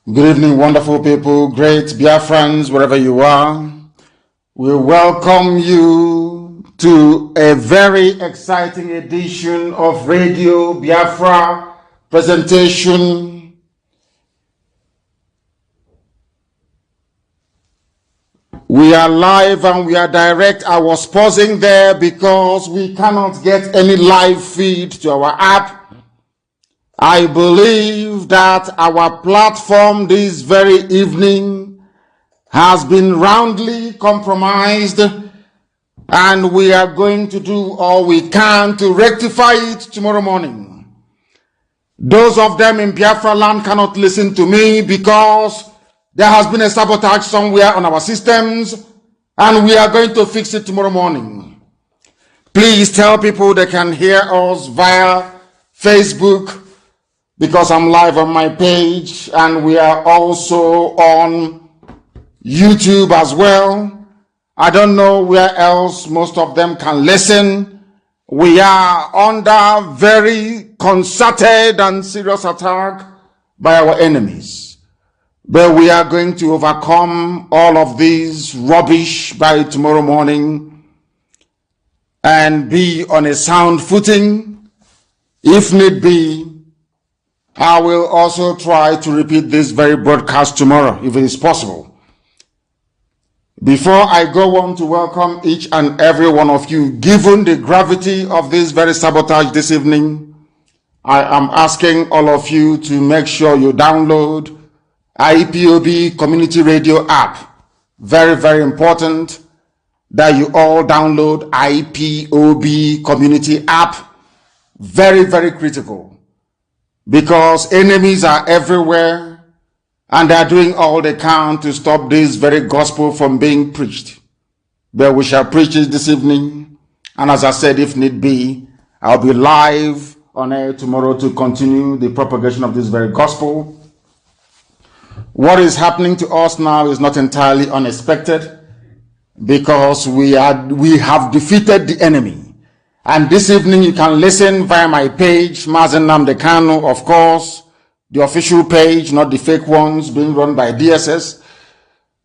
Good evening, wonderful people, great Biafrans, wherever you are. We welcome you to a very exciting edition of Radio Biafra presentation. We are live and we are direct. I was pausing there because we cannot get any live feed to our app. I believe that our platform this very evening has been roundly compromised, and we are going to do all we can to rectify it tomorrow morning. Those of them in Biafra land cannot listen to me because there has been a sabotage somewhere on our systems, and we are going to fix it tomorrow morning. Please tell people they can hear us via Facebook, because I'm live on my page, and we are also on YouTube as well. I don't know where else most of them can listen. We are under very concerted and serious attack by our enemies. But we are going to overcome all of these rubbish by tomorrow morning and be on a sound footing. If need be, I will also try to repeat this very broadcast tomorrow, if it is possible. Before I go on to welcome each and every one of you, given the gravity of this very sabotage this evening, I am asking all of you to make sure you download Ipob Community Radio app. Very, very important that you all download Ipob Community app. Very, very critical. Because enemies are everywhere and they are doing all they can to stop this very gospel from being preached. But we shall preach it this evening. And as I said, if need be, I'll be live on air tomorrow to continue the propagation of this very gospel. What is happening to us now is not entirely unexpected, because we have defeated the enemy. And this evening you can listen via my page, Mazi Nnamdi Kanu, of course, the official page, not the fake ones being run by DSS.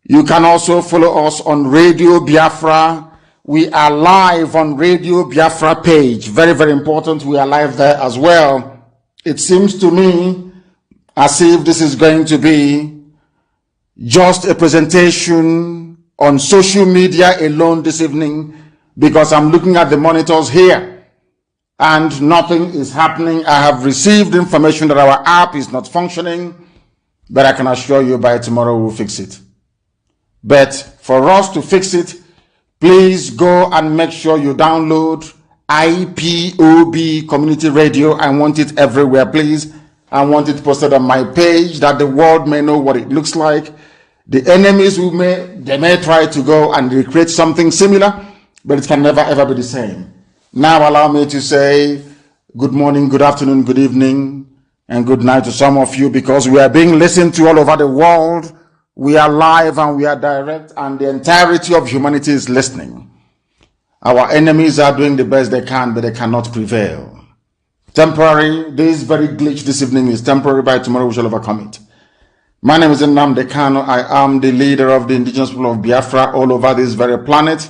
You can also follow us on Radio Biafra. We are live on Radio Biafra page. Very, very important. We are live there as well. It seems to me as if this is going to be just a presentation on social media alone this evening, because I'm looking at the monitors here and nothing is happening. I have received information that our app is not functioning, but I can assure you by tomorrow we'll fix it. But for us to fix it, please go and make sure you download Ipob Community Radio. I want it everywhere, please. I want it posted on my page that the world may know what it looks like. The enemies they may try to go and recreate something similar, but it can never ever be the same. Now allow me to say good morning, good afternoon, good evening, and good night to some of you, because we are being listened to all over the world. We are live and we are direct, and the entirety of humanity is listening. Our enemies are doing the best they can, but they cannot prevail. Temporary, this very glitch this evening is temporary. By tomorrow we shall overcome it. My name is Nnamdi Kanu. I am the leader of the indigenous people of Biafra all over this very planet.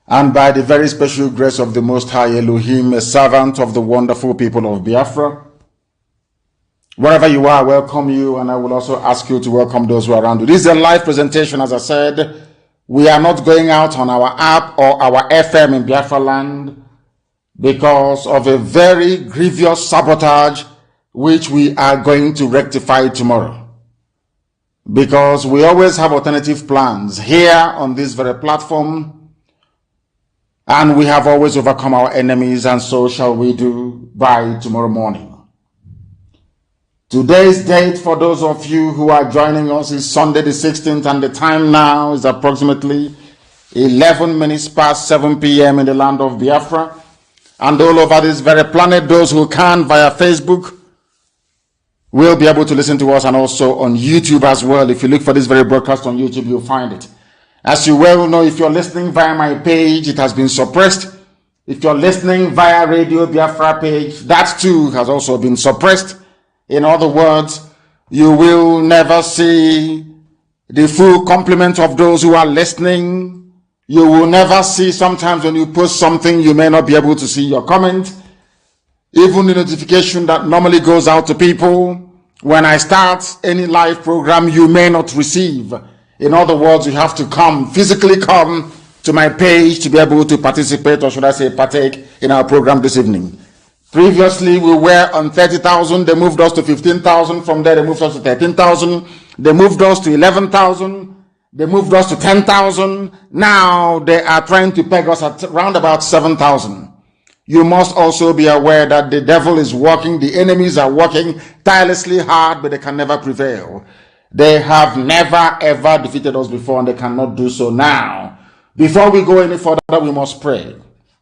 And by the very special grace of the Most High Elohim, a servant of the wonderful people of Biafra. Wherever you are, I welcome you, and I will also ask you to welcome those who are around you. This is a live presentation, as I said. We are not going out on our app or our FM in Biafra land because of a very grievous sabotage which we are going to rectify tomorrow. Because we always have alternative plans here on this very platform, and we have always overcome our enemies, and so shall we do by tomorrow morning. Today's date, for those of you who are joining us, is Sunday the 16th, and the time now is approximately 11 minutes past 7 p.m. in the land of Biafra. And all over this very planet, those who can via Facebook will be able to listen to us, and also on YouTube as well. If you look for this very broadcast on YouTube, you'll find it. As you well know, if you're listening via my page, it has been suppressed. If you're listening via Radio Biafra page, that too has also been suppressed. In other words, You will never see the full complement of those who are listening. You will never see, sometimes when you post something, you may not be able to see your comment. Even the notification that normally goes out to people when I start any live program, you may not receive. In other words, you have to physically come to my page to be able to participate, or should I say partake, in our program this evening. Previously, we were on 30,000. They moved us to 15,000. From there, they moved us to 13,000. They moved us to 11,000. They moved us to 10,000. Now, they are trying to peg us at around about 7,000. You must also be aware that the devil is working. The enemies are working tirelessly hard, but they can never prevail. They have never, ever defeated us before, and they cannot do so now. Before we go any further, we must pray.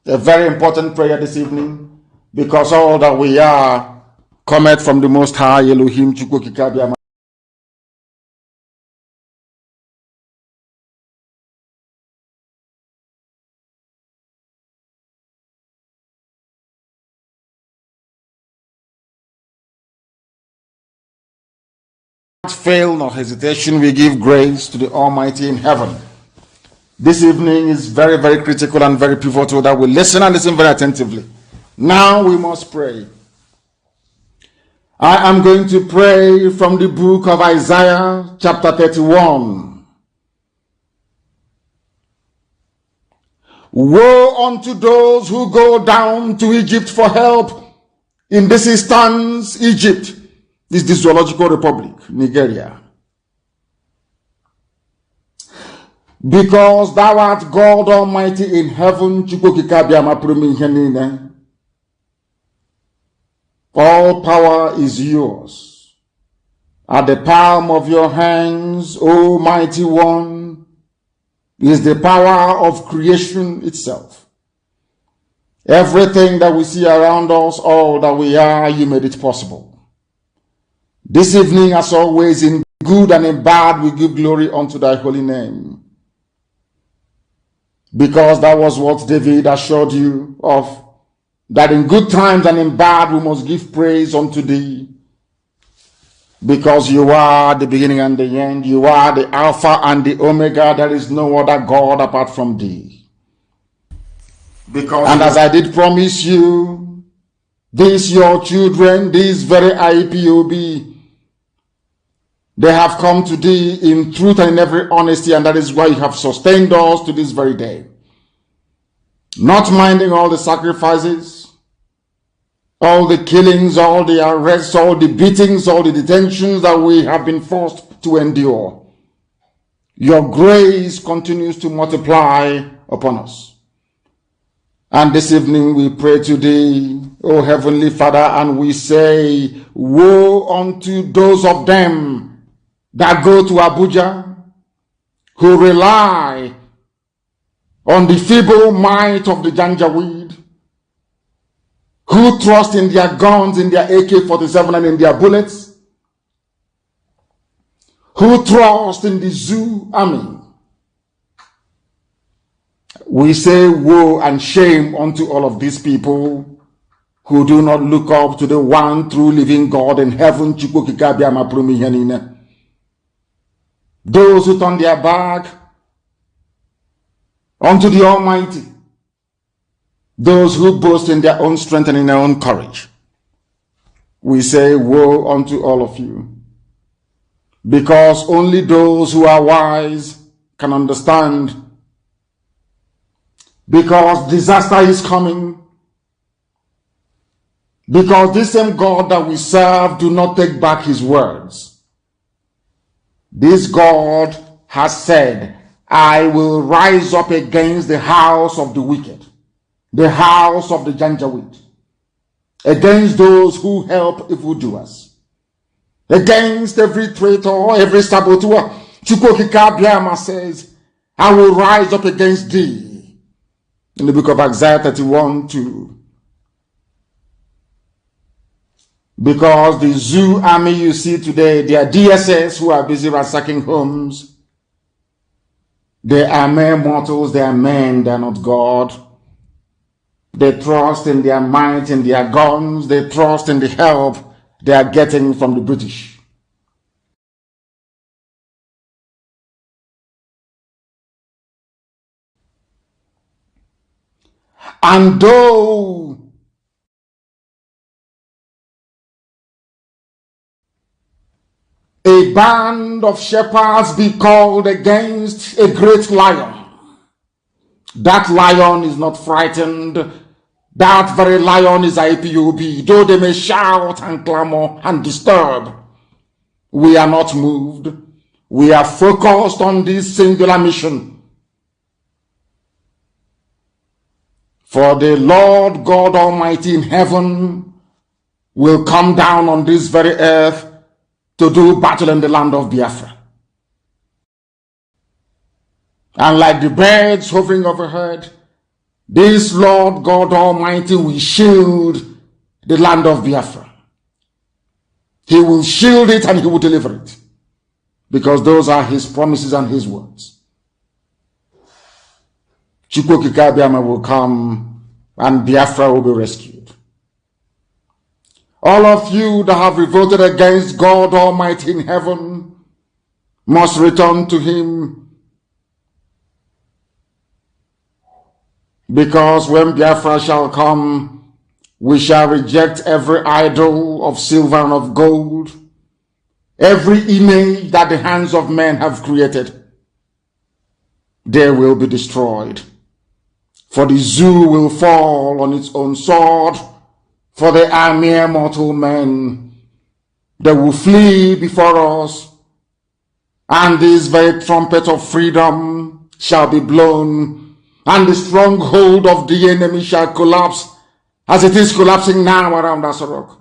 A very important prayer this evening, because all that we are cometh from the Most High, Elohim Chukwu Kikabia. Fail nor hesitation, we give grace to the Almighty in heaven. This evening is very, very critical and very pivotal that we listen and listen very attentively. Now we must pray. I am going to pray from the book of Isaiah, chapter 31. Woe unto those who go down to Egypt for help. In this instance, Egypt is the Zoological Republic, Nigeria. Because thou art God Almighty in heaven, all power is yours. At the palm of your hands, O Mighty One, is the power of creation itself. Everything that we see around us, all that we are, you made it possible. This evening, as always, in good and in bad, we give glory unto thy holy name. Because that was what David assured you of, that in good times and in bad we must give praise unto thee. Because you are the beginning and the end, you are the Alpha and the Omega, there is no other God apart from thee. And as I did promise you, these your children, these very IPOB, they have come to thee in truth and in every honesty, and that is why you have sustained us to this very day. Not minding all the sacrifices, all the killings, all the arrests, all the beatings, all the detentions that we have been forced to endure. Your grace continues to multiply upon us. And this evening we pray to thee, O Heavenly Father, and we say, woe unto those of them that go to Abuja, who rely on the feeble might of the Janjaweed, who trust in their guns, in their AK-47 and in their bullets, who trust in the zoo army. We say woe and shame unto all of these people who do not look up to the one true living God in heaven, those who turn their back unto the Almighty, those who boast in their own strength and in their own courage. We say woe unto all of you, because only those who are wise can understand, because disaster is coming, because this same God that we serve do not take back his words. This God has said, I will rise up against the house of the wicked, the house of the Janjaweed, against those who help evildoers, against every traitor, every saboteur. Chukwokika Biama says, I will rise up against thee. In the book of Isaiah 31:2. Because the zoo army you see today, they are DSS who are busy ransacking homes. They are mere mortals, they are men, they are not God. They trust in their might, in their guns, they trust in the help they are getting from the British. And though a band of shepherds be called against a great lion, that lion is not frightened. That very lion is IPOB. Though they may shout and clamor and disturb, we are not moved. We are focused on this singular mission. For the Lord God Almighty in heaven will come down on this very earth to do battle in the land of Biafra. And like the birds hovering overhead, this Lord God Almighty will shield the land of Biafra. He will shield it and he will deliver it, because those are his promises and his words. Chukwokika will come and Biafra will be rescued. All of you that have revolted against God Almighty in heaven must return to him, because when Biafra shall come, we shall reject every idol of silver and of gold, every image that the hands of men have created. They will be destroyed. For the zoo will fall on its own sword, for they are mere mortal men. They will flee before us, and this very trumpet of freedom shall be blown, and the stronghold of the enemy shall collapse, as it is collapsing now around Asorok.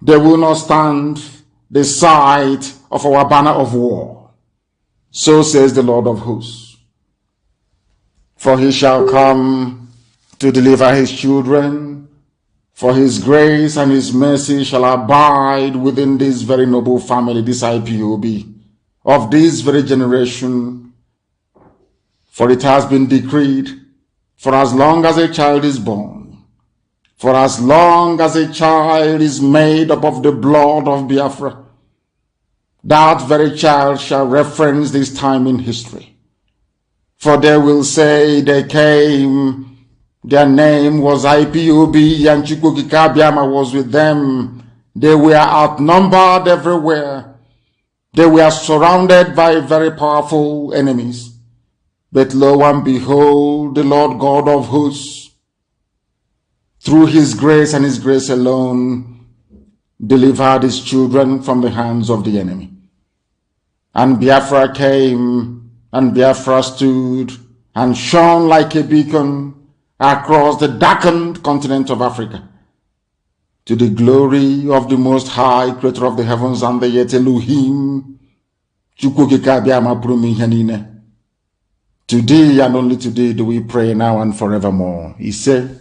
They will not stand the sight of our banner of war. So says the Lord of hosts. For he shall come to deliver his children, for his grace and his mercy shall abide within this very noble family, this IPOB, of this very generation. For it has been decreed, for as long as a child is born, for as long as a child is made up of the blood of Biafra, that very child shall reference this time in history. For they will say they came, their name was IPOB, and Chukwokika was with them. They were outnumbered everywhere. They were surrounded by very powerful enemies. But lo and behold, the Lord God of hosts, through his grace and his grace alone, delivered his children from the hands of the enemy. And Biafra came, and Biafra stood and shone like a beacon across the darkened continent of Africa, to the glory of the Most High, Creator of the heavens and the earth, Elohim. Today and only today do we pray, now and forevermore. He said,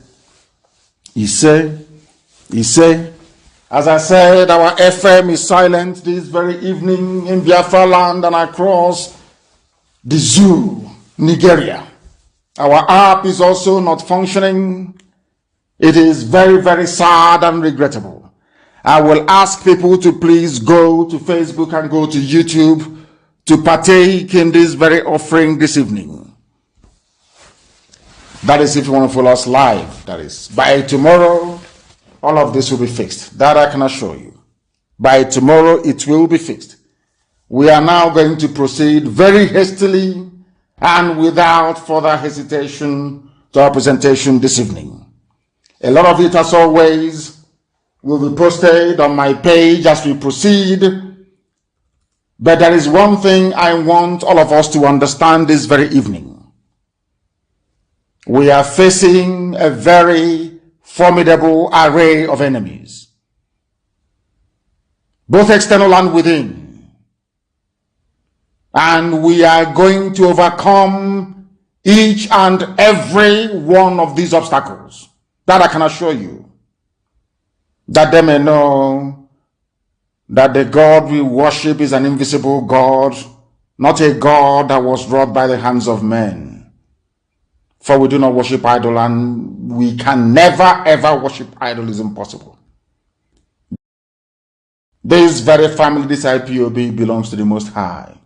as I said, our FM is silent this very evening in Biafra land and across the zoo, Nigeria. Our app is also not functioning. It is very, very sad and regrettable. I will ask people to please go to Facebook and go to YouTube to partake in this very offering this evening. That is if you want to follow us live. That is, by tomorrow, all of this will be fixed. That I can assure you. By tomorrow, it will be fixed. We are now going to proceed very hastily and without further hesitation to our presentation this evening. A lot of it, as always, will be posted on my page as we proceed. But there is one thing I want all of us to understand this very evening. We are facing a very formidable array of enemies, both external and within. And we are going to overcome each and every one of these obstacles. That I can assure you. That they may know that the God we worship is an invisible God, not a God that was wrought by the hands of men. For we do not worship idol, and we can never ever worship idol. Is impossible. This very family, this IPOB, belongs to the Most High.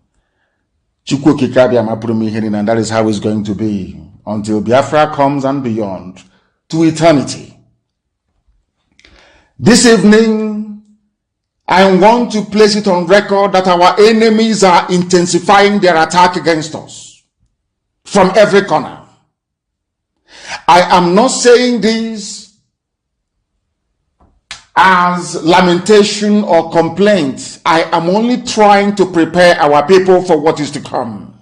And that is how it's going to be until Biafra comes and beyond to eternity. This evening, I want to place it on record that our enemies are intensifying their attack against us from every corner. I am not saying this as lamentation or complaint. I am only trying to prepare our people for what is to come.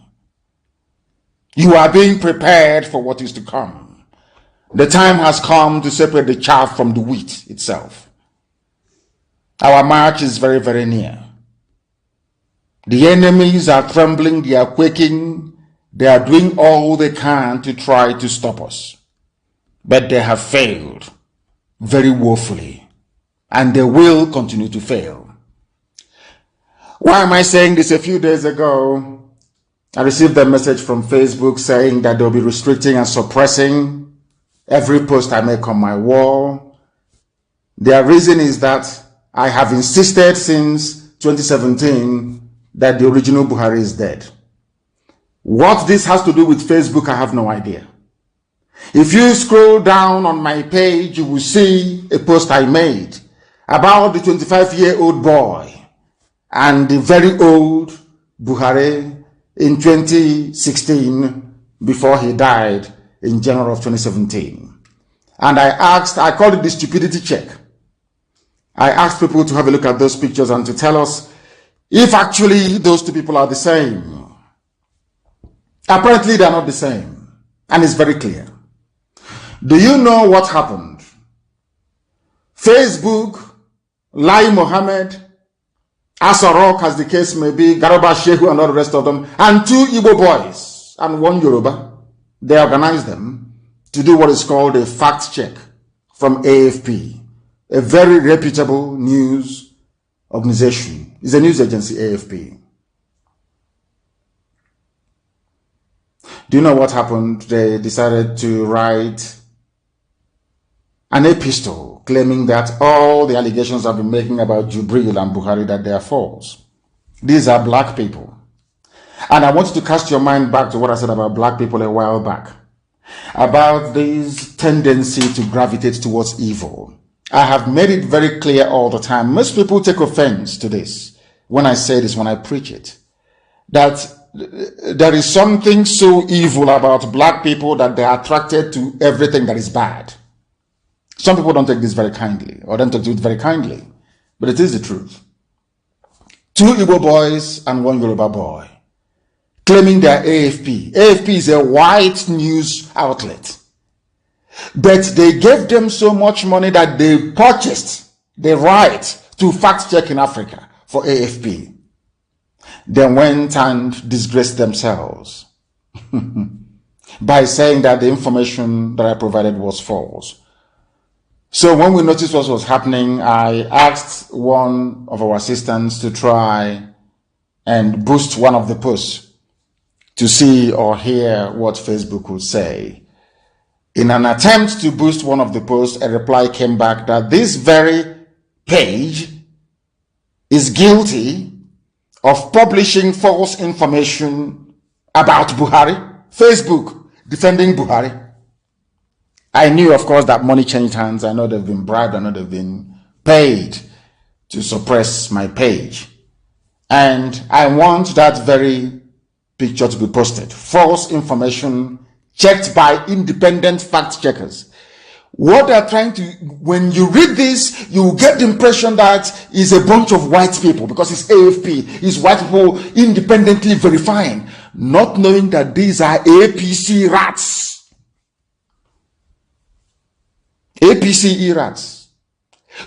You are being prepared for what is to come. The time has come to separate the chaff from the wheat itself. Our march is very, very near. The enemies are trembling, they are quaking, they are doing all they can to try to stop us. But they have failed very woefully, and they will continue to fail. Why am I saying this? A few days ago, I received a message from Facebook saying that they'll be restricting and suppressing every post I make on my wall. Their reason is that I have insisted since 2017 that the original Buhari is dead. What this has to do with Facebook, I have no idea. If you scroll down on my page, you will see a post I made about the 25-year-old boy and the very old Buhari in 2016 before he died in January of 2017. And I called it the stupidity check. I asked people to have a look at those pictures and to tell us if actually those two people are the same. Apparently they are not the same, and it's very clear. Do you know what happened? Facebook, Lai Mohammed, Asarok, as the case may be, Garba Shehu and all the rest of them, and two Igbo boys and one Yoruba, they organized them to do what is called a fact check from AFP, a very reputable news organization. It's a news agency, AFP. Do you know what happened? They decided to write an epistle claiming that all the allegations I've been making about Jubril and Buhari, that they are false. These are black people. And I want you to cast your mind back to what I said about black people a while back, about this tendency to gravitate towards evil. I have made it very clear all the time. Most people take offense to this when I say this, when I preach it, that there is something so evil about black people that they are attracted to everything that is bad. Some people don't take this very kindly, or don't take it very kindly, but it is the truth. Two Igbo boys and one Yoruba boy claiming they are AFP. AFP is a white news outlet. But they gave them so much money that they purchased the right to fact check in Africa for AFP. Then went and disgraced themselves by saying that the information that I provided was false. So when we noticed what was happening, I asked one of our assistants to try and boost one of the posts to see or hear what Facebook would say. In an attempt to boost one of the posts, a reply came back that this very page is guilty of publishing false information about Buhari. Facebook defending Buhari. I knew, of course, that money changed hands. I know they've been bribed. I know they've been paid to suppress my page. And I want that very picture to be posted. False information checked by independent fact checkers. What they're trying to, when you read this, you get the impression that it's a bunch of white people because it's AFP. It's white people independently verifying, not knowing that these are APC rats. APC rats.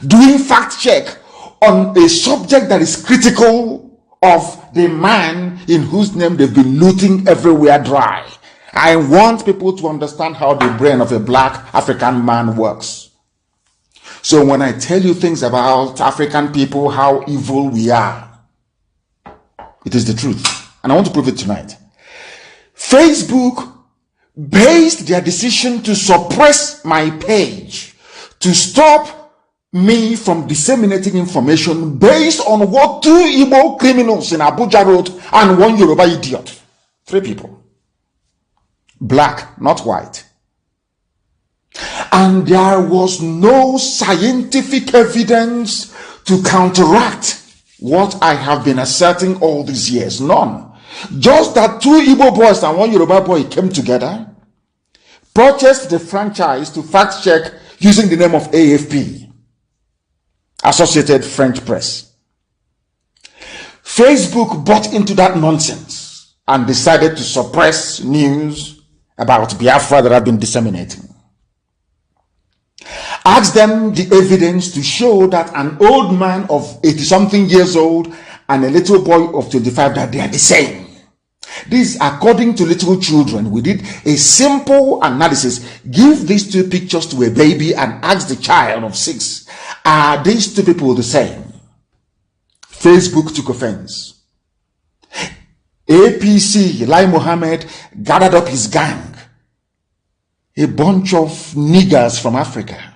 Doing fact check on a subject that is critical of the man in whose name they've been looting everywhere dry. I want people to understand how the brain of a black African man works. So when I tell you things about African people, how evil we are, it is the truth. And I want to prove it tonight. Facebook based their decision to suppress my page, to stop me from disseminating information based on what two Igbo criminals in Abuja wrote and one Yoruba idiot. 3 people. Black, not white. And there was no scientific evidence to counteract what I have been asserting all these years. None. Just that 2 Igbo boys and 1 Yoruba boy came together, purchased the franchise to fact check using the name of AFP, Associated French Press. Facebook bought into that nonsense and decided to suppress news about Biafra that have been disseminating. Ask them the evidence to show that an old man of 80-something years old and a little boy of 25, that they are the same. This, according to little children, we did a simple analysis. Give these 2 pictures to a baby and ask the child of 6, are these 2 people the same? Facebook took offense. APC, Lai Mohammed, gathered up his gang, a bunch of niggers from Africa,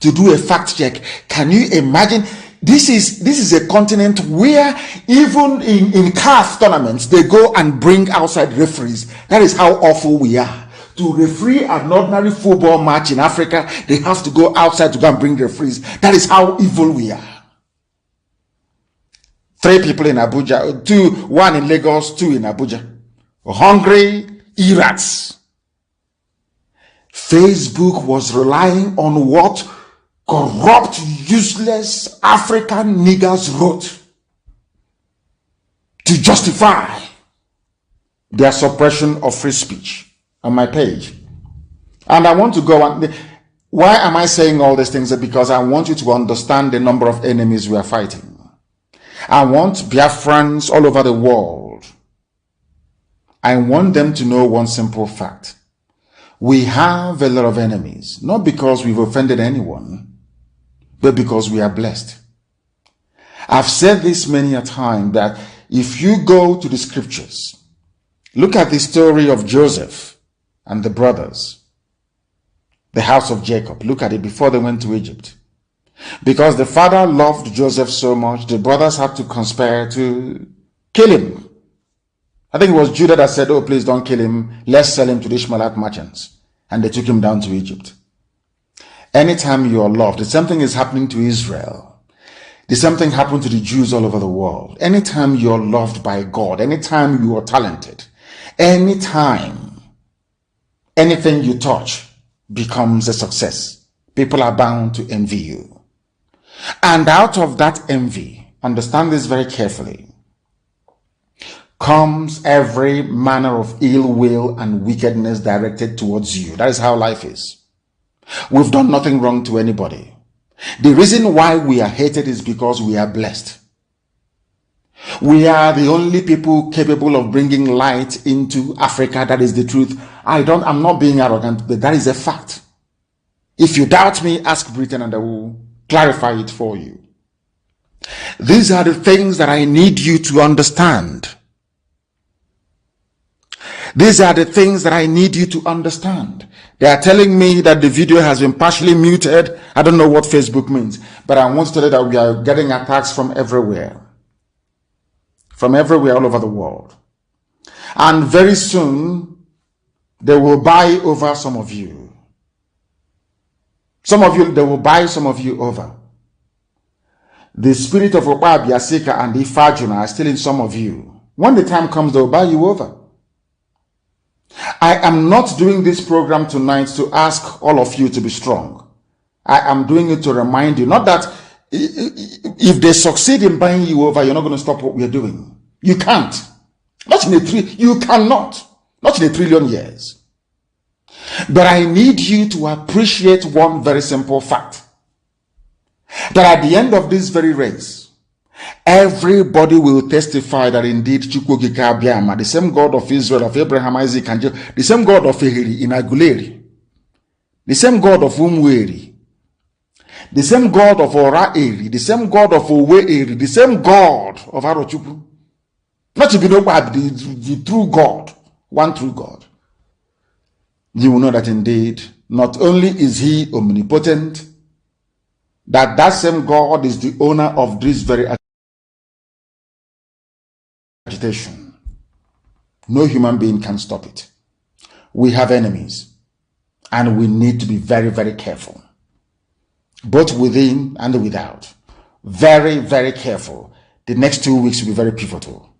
to do a fact check. Can you imagine? This is a continent where even in CAF tournaments, they go and bring outside referees. That is how awful we are. To referee an ordinary football match in Africa, they have to go outside to go and bring referees. That is how evil we are. 3 people in Abuja, 1 in Lagos, 2 in Abuja. Hungry irats. Facebook was relying on what corrupt, useless African niggers wrote to justify their suppression of free speech on my page. And I want to go on. Why am I saying all these things? Because I want you to understand the number of enemies we are fighting. I want Biafrans all over the world. I want them to know one simple fact. We have a lot of enemies, not because we've offended anyone, but because we are blessed. I've said this many a time that if you go to the scriptures, look at the story of Joseph and the brothers, the house of Jacob. Look at it before they went to Egypt. Because the father loved Joseph so much, the brothers had to conspire to kill him. I think it was Judah that said, oh, please don't kill him. Let's sell him to the Ishmaelite merchants. And they took him down to Egypt. Anytime you are loved, the same thing is happening to Israel. The same thing happened to the Jews all over the world. Anytime you are loved by God, anytime you are talented, anytime anything you touch becomes a success, people are bound to envy you. And out of that envy, understand this very carefully, comes every manner of ill will and wickedness directed towards you. That is how life is. We've done nothing wrong to anybody. The reason why we are hated is because we are blessed. We are the only people capable of bringing light into Africa. That is the truth. I'm not being arrogant, but that is a fact. If you doubt me, ask Britain and I will clarify it for you. These are the things that I need you to understand. These are the things that I need you to understand. They are telling me that the video has been partially muted. I don't know what Facebook means, but I want to tell you that we are getting attacks from everywhere. From everywhere all over the world. And very soon, they will buy over some of you. Some of you, they will buy some of you over. The spirit of Oba Biasika and Ifajuna are still in some of you. When the time comes, they will buy you over. I am not doing this program tonight to ask all of you to be strong. I am doing it to remind you, not that if they succeed in buying you over, you're not going to stop what we're doing. You can't. You cannot. Not in 1 trillion years. But I need you to appreciate one very simple fact. That at the end of this very race, everybody will testify that indeed Chukwuokike Abiama, the same God of Israel, of Abraham, Isaac, and Jacob, the same God of Ehiri in Aguleri, the same God of Umweri, the same God of Ora Eri, the same God of Owe Eri, the same God of Arochukwu, not to be the true God, one true God. You will know that indeed, not only is he omnipotent, that same God is the owner of this very agitation. No human being can stop it. We have enemies, and we need to be very, very careful, both within and without. Very, very careful. The next 2 weeks will be very pivotal.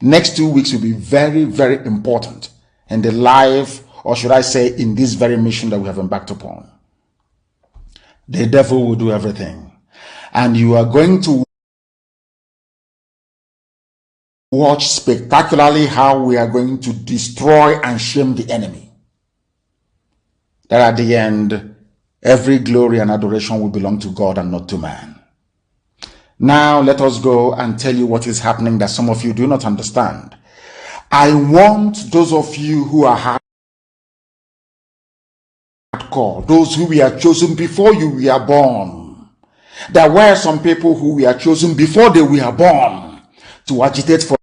Next 2 weeks will be very, very important in the life, or should I say, in this very mission that we have embarked upon. The devil will do everything, and you are going to watch spectacularly how we are going to destroy and shame the enemy. That at the end, every glory and adoration will belong to God and not to man. Now let us go and tell you what is happening that some of you do not understand. I want those of you who are hardcore, those who were chosen before you were born. There were some people who were chosen before they were born to agitate for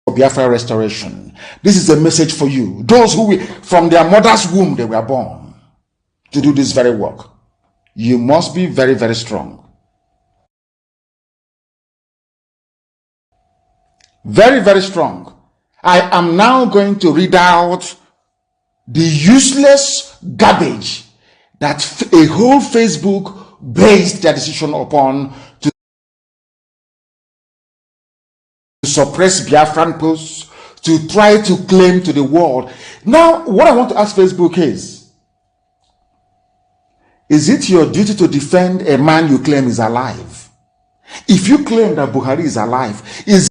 Biafra restoration. This is a message for you. Those who from their mother's womb they were born to do this very work. You must be very, very strong. Very, very strong. I am now going to read out the useless garbage that a whole Facebook based their decision upon to suppress Biafran posts, to try to claim to the world. Now, what I want to ask Facebook is it your duty to defend a man you claim is alive? If you claim that Buhari is alive, is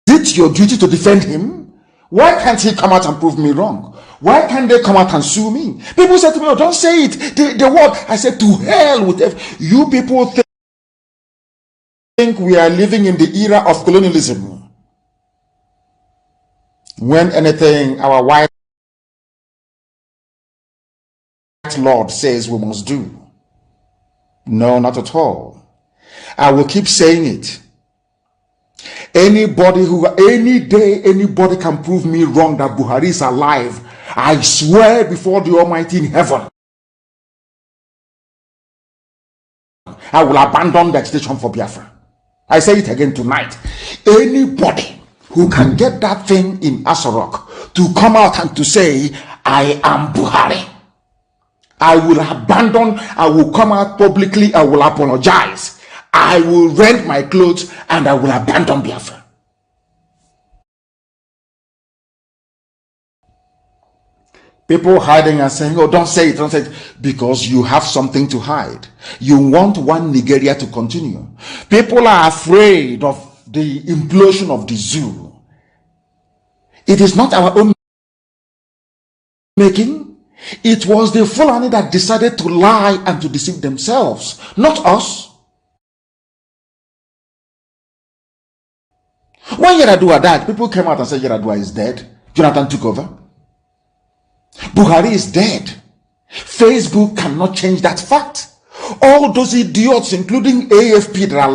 it your duty to defend him? Why can't he come out and prove me wrong? Why can't they come out and sue me? People said to me, oh, don't say it. The word. I said, to hell with it. You people think we are living in the era of colonialism. When anything our white Lord says we must do. No, not at all. I will keep saying it. Anybody any day, anybody can prove me wrong that Buhari is alive. I swear before the Almighty in heaven, I will abandon the agitation for Biafra. I say it again tonight. Anybody who can get that thing in Asorok to come out and to say, I am Buhari, I will abandon, I will come out publicly, I will apologize, I will rent my clothes, and I will abandon Biafra. People hiding and saying, oh, don't say it, don't say it, because you have something to hide. You want one Nigeria to continue. People are afraid of the implosion of the zoo. It is not our own making. It was the Fulani that decided to lie and to deceive themselves, not us. When Yar'Adua died, people came out and said Yar'Adua is dead. Jonathan took over. Buhari is dead. Facebook cannot change that fact. All those idiots, including AFP, that are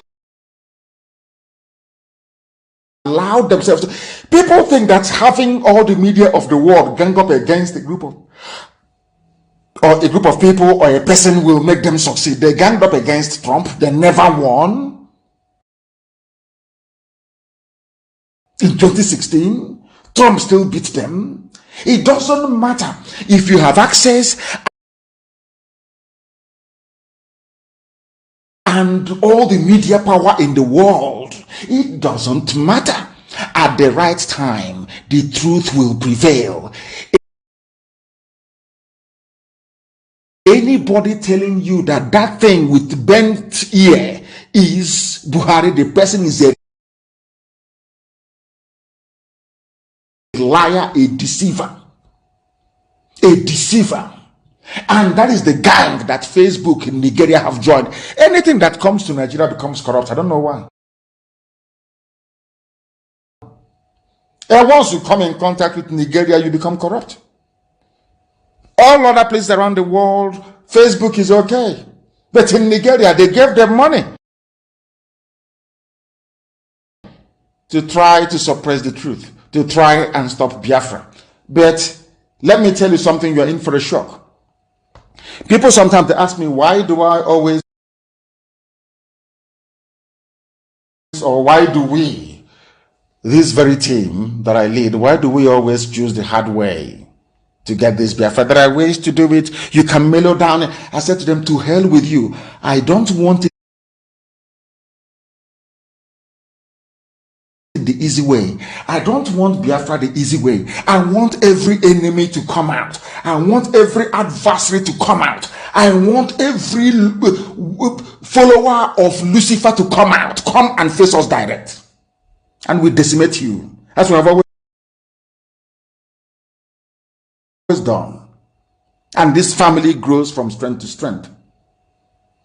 allowed themselves to... People think that having all the media of the world gang up against a group of people or a person will make them succeed. They ganged up against Trump. They never won. In 2016, Trump still beat them. It doesn't matter if you have access and all the media power in the world. It doesn't matter. At the right time, the truth will prevail. Anybody telling you that that thing with bent ear is Buhari, the person is a liar, a deceiver. A deceiver. And that is the gang that Facebook in Nigeria have joined. Anything that comes to Nigeria becomes corrupt. I don't know why. And once you come in contact with Nigeria, you become corrupt. All other places around the world, Facebook is okay. But in Nigeria, they gave them money to try to suppress the truth, to try and stop Biafra. But let me tell you something, you're in for a shock. People sometimes they ask me, why do I always or why do we, this very team that I lead, why do we always choose the hard way to get this Biafra? There are ways to do it. You can mellow down. I said to them, to hell with you. I don't want it the easy way. I don't want Biafra the easy way. I want every enemy to come out. I want every adversary to come out. I want every follower of Lucifer to come out. Come and face us direct. And we decimate you. That's what I've always done. And this family grows from strength to strength.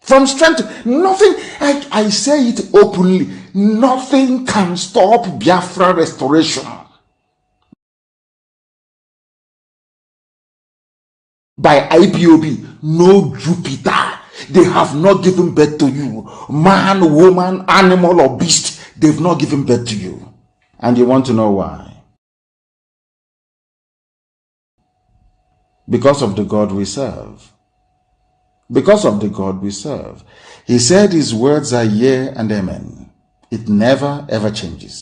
From strength to nothing. I say it openly. Nothing can stop Biafra restoration. By IPOB, no Jupiter. They have not given birth to you. Man, woman, animal, or beast, they've not given birth to you. And you want to know why? Because of the God we serve. Because of the God we serve. He said his words are yea and amen. It never ever changes.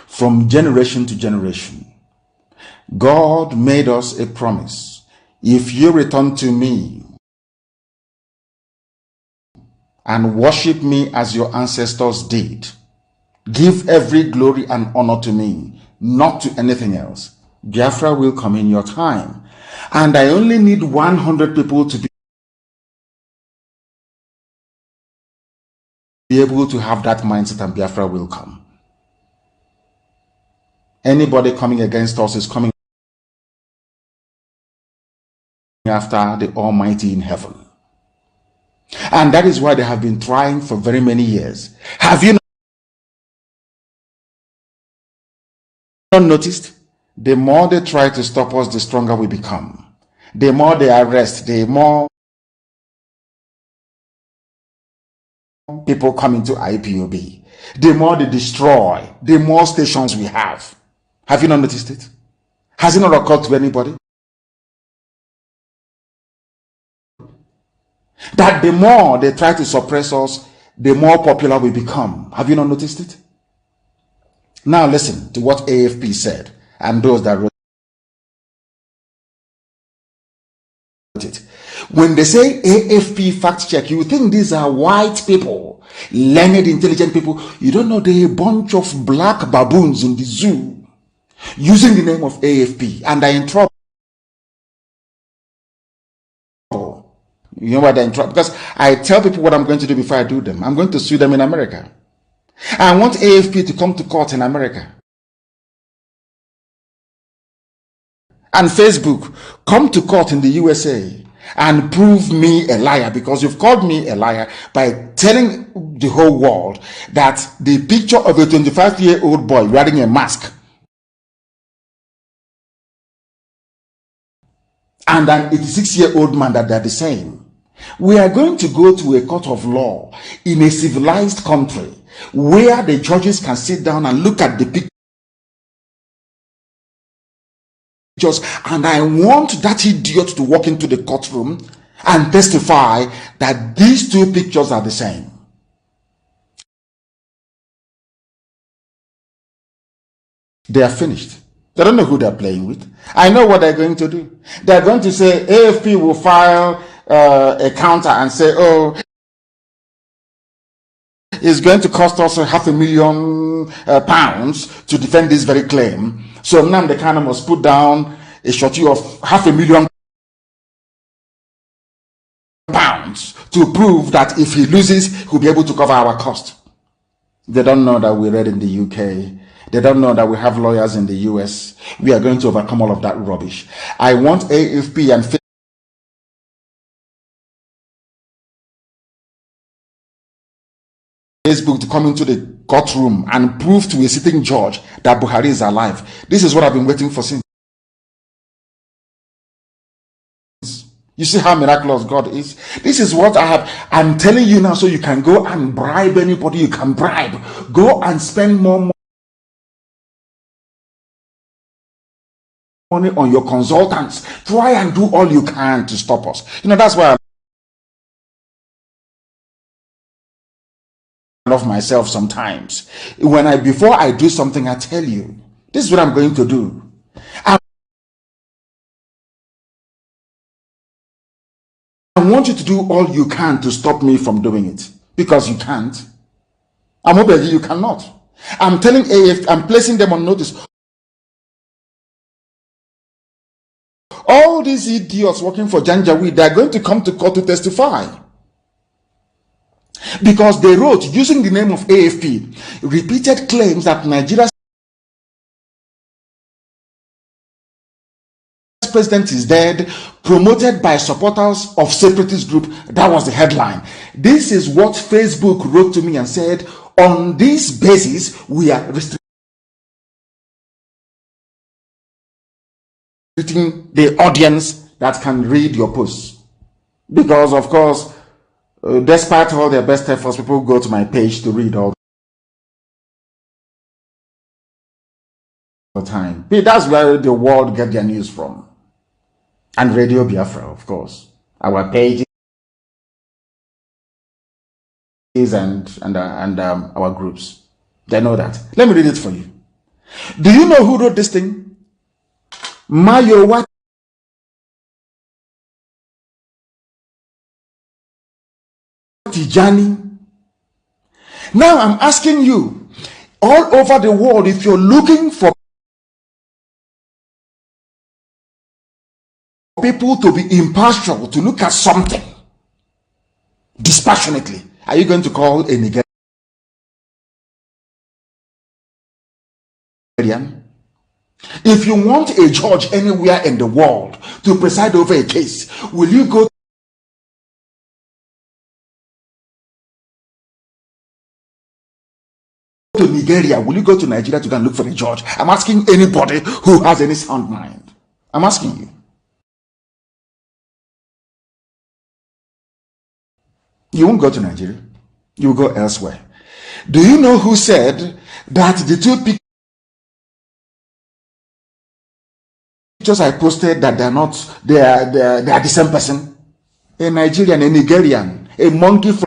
From generation to generation, God made us a promise. If you return to me and worship me as your ancestors did, give every glory and honor to me, not to anything else, Biafra will come in your time. And I only need 100 people to be able to have that mindset, and Biafra will come. Anybody coming against us is coming after the Almighty in heaven. And that is why they have been trying for very many years. Have you not noticed? The more they try to stop us, the stronger we become. The more they arrest, the more people come into IPOB. The more they destroy, the more stations we have. Have you not noticed it? Has it not occurred to anybody? That the more they try to suppress us, the more popular we become. Have you not noticed it? Now listen to what AFP said and those that wrote it. When they say AFP fact check, you think these are white people, learned, intelligent people. You don't know they're a bunch of black baboons in the zoo using the name of AFP, and they're in trouble. You know why they're in trouble? Because I tell people what I'm going to do before I do them. I'm going to sue them in America. I want AFP to come to court in America. And Facebook, come to court in the USA and prove me a liar, because you've called me a liar by telling the whole world that the picture of a 25-year-old boy wearing a mask and an 86-year-old man, that they're the same. We are going to go to a court of law in a civilized country where the judges can sit down and look at the pictures, and I want that idiot to walk into the courtroom and testify that these two pictures are the same. They are finished. They don't know who they're playing with. I know what they're going to do. They're going to say AFP will file a counter and say, oh, it's going to cost us £500,000 to defend this very claim. So Nnamdi Kanu must put down a shorty of £500,000 to prove that if he loses, he'll be able to cover our cost. They don't know that we read in the UK. They don't know that we have lawyers in the US. We are going to overcome all of that rubbish. I want AFP and Facebook to come into the courtroom and prove to a sitting judge that Buhari is alive. This is what I've been waiting for since. You see how miraculous God is? This is what I'm telling you now, so you can go and bribe anybody you can bribe. Go and spend more money on your consultants. Try and do all you can to stop us. You know, that's why of myself sometimes. Before I do something, I tell you, this is what I'm going to do. I want you to do all you can to stop me from doing it, because you can't. I'm hoping you cannot. I'm telling AF, I'm placing them on notice. All these idiots working for Janjaweed, they're going to come to court to testify. Because they wrote, using the name of AFP, repeated claims that Nigeria's president is dead, promoted by supporters of separatist group. That was the headline. This is what Facebook wrote to me and said, on this basis, we are restricting the audience that can read your posts. Because, of course, despite all their best efforts, people go to my page to read all the time. That's where the world get their news from. And Radio Biafra, of course. Our pages and our groups. They know that. Let me read it for you. Do you know who wrote this thing? Mayowa Tijani. Now I'm asking you, all over the world, if you're looking for people to be impartial, to look at something dispassionately, are you going to call a Nigerian? If you want a judge anywhere in the world to preside over a case, will you go to Nigeria? Will you go to Nigeria to go and look for a judge? I'm asking anybody who has any sound mind. I'm asking you. You won't go to Nigeria. You will go elsewhere. Do you know who said that the two pictures I posted that they are the same person? A Nigerian, a Nigerian, a monkey from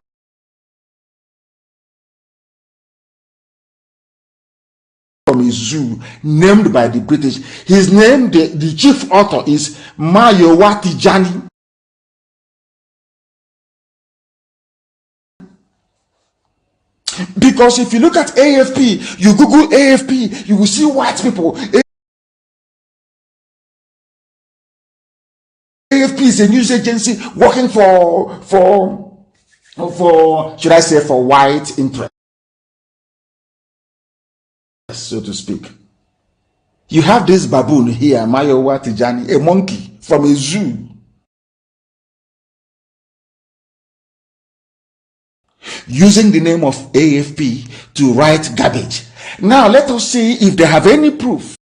a zoo named by the British. His name, the chief author, is Mayowa Tijani. Because if you look at AFP, you Google AFP, you will see white people. AFP is a news agency working for should I say, for white interests, so to speak. You have this baboon here, Mayowa Tijani, a monkey from a zoo, using the name of AFP to write garbage. Now let us see if they have any proof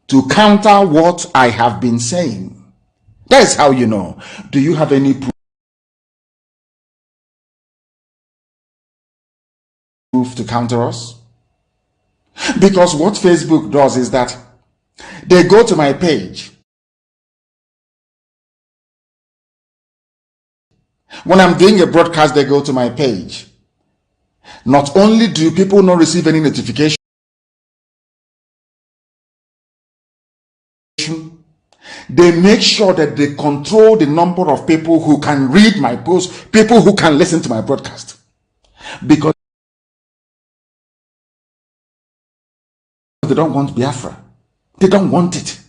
to counter what I have been saying. That is how you know. Do you have any proof to counter us? Because what Facebook does is that they go to my page. When I'm doing a broadcast, they go to my page. Not only do people not receive any notification, they make sure that they control the number of people who can read my posts, people who can listen to my broadcast. Because they don't want Biafra. They don't want it.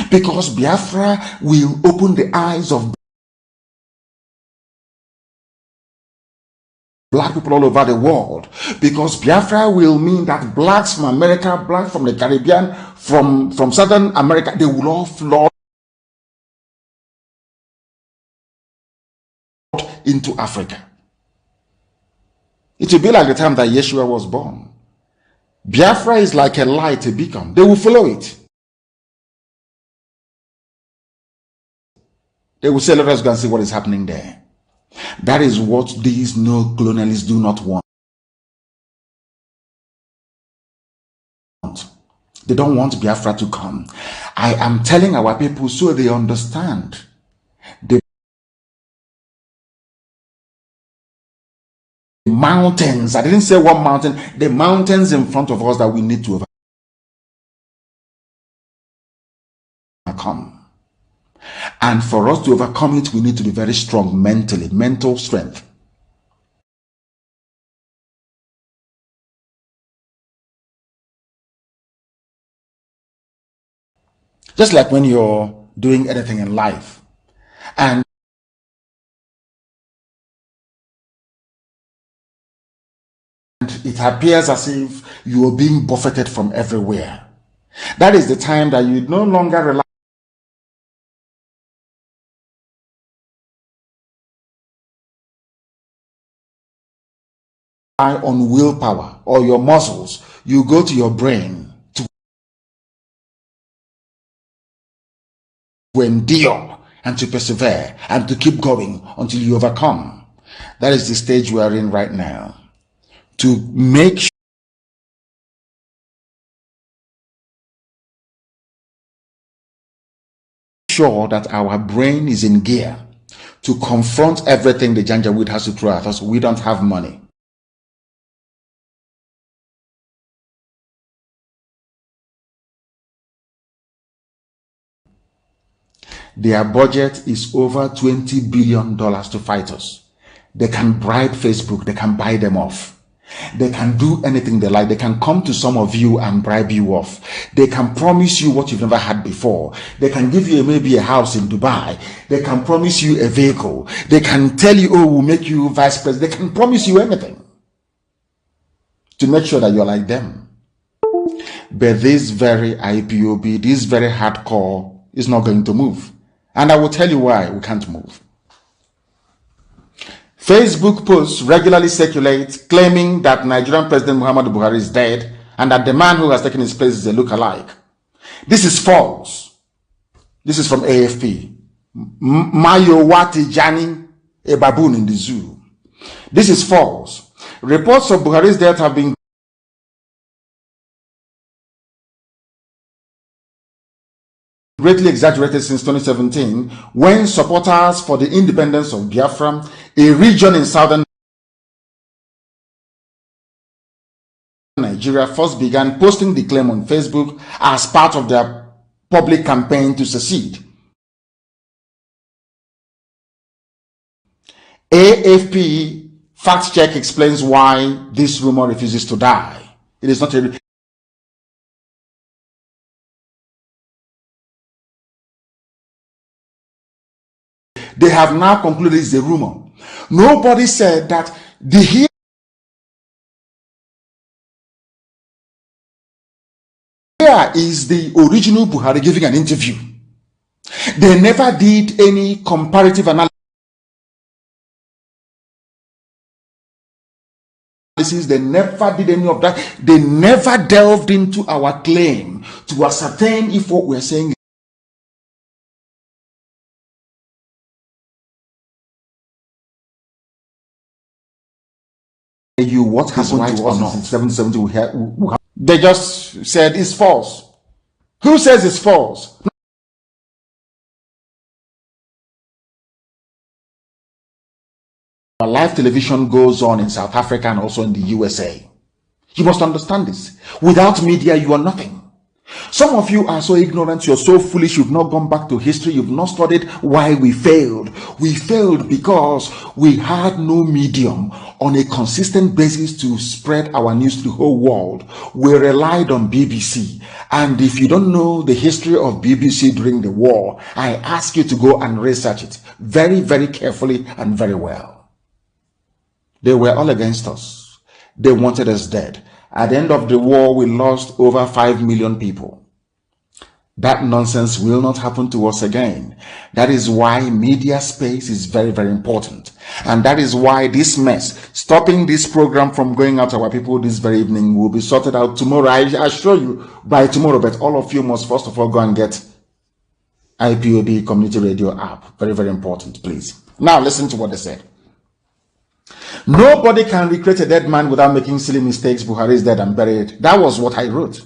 Because Biafra will open the eyes of black people all over the world. Because Biafra will mean that blacks from America, blacks from the Caribbean, from Southern America, they will all flood into Africa. It will be like the time that Yeshua was born. Biafra is like a light, a beacon. They will follow it. They will say, let us go and see what is happening there. That is what these neo-colonialists do not want. They don't want Biafra to come. I am telling our people so they understand. mountains. I didn't say one mountain, the mountains in front of us that we need to overcome. And for us to overcome it, we need to be very strong mentally, mental strength. Just like when you're doing anything in life and it appears as if you are being buffeted from everywhere. That is the time that you no longer rely on willpower or your muscles. You go to your brain to endure and to persevere and to keep going until you overcome. That is the stage we are in right now. To make sure that our brain is in gear to confront everything the Janjaweed has to throw at us. We don't have money. Their budget is over $20 billion to fight us. They can bribe Facebook. They can buy them off. They can do anything they like. They can come to some of you and bribe you off. They can promise you what you've never had before. They can give you maybe a house in Dubai. They can promise you a vehicle. They can tell you, oh, we'll make you vice president. They can promise you anything to make sure that you're like them. But this very IPOB, this very hardcore is not going to move. And I will tell you why we can't move. Facebook posts regularly circulate claiming that Nigerian President Muhammadu Buhari is dead and that the man who has taken his place is a look-alike. This is false. This is from AFP. Mayowati Jani, a baboon in the zoo. This is false. Reports of Buhari's death have been greatly exaggerated since 2017, when supporters for the independence of Biafra, a region in southern Nigeria, first began posting the claim on Facebook as part of their public campaign to secede. AFP fact check explains why this rumor refuses to die. It is not a They have now concluded it's a rumor. Nobody said that the here is the original Buhari giving an interview. They never did any comparative analysis. They never did any of that. They never delved into our claim to ascertain if what we're saying you what happened right to us in 770. They just said it's false. Who says it's false? Live television goes on in South Africa and also in the USA. You must understand this. Without media, you are nothing. Some of you are so ignorant, you're so foolish, you've not gone back to history, you've not studied why we failed. We failed because we had no medium on a consistent basis to spread our news to the whole world. We relied on BBC. And if you don't know the history of BBC during the war, I ask you to go and research it very, very carefully and very well. They were all against us. They wanted us dead. At the end of the war, we lost over 5 million people. That nonsense will not happen to us again. That is why media space is very, very important. And that is why this mess, stopping this program from going out to our people this very evening, will be sorted out tomorrow. I assure you by tomorrow, but all of you must first of all go and get IPOB Community Radio app. Very, very important, please. Now listen to what they said. Nobody can recreate a dead man without making silly mistakes. Buhari is dead and buried. That was what I wrote.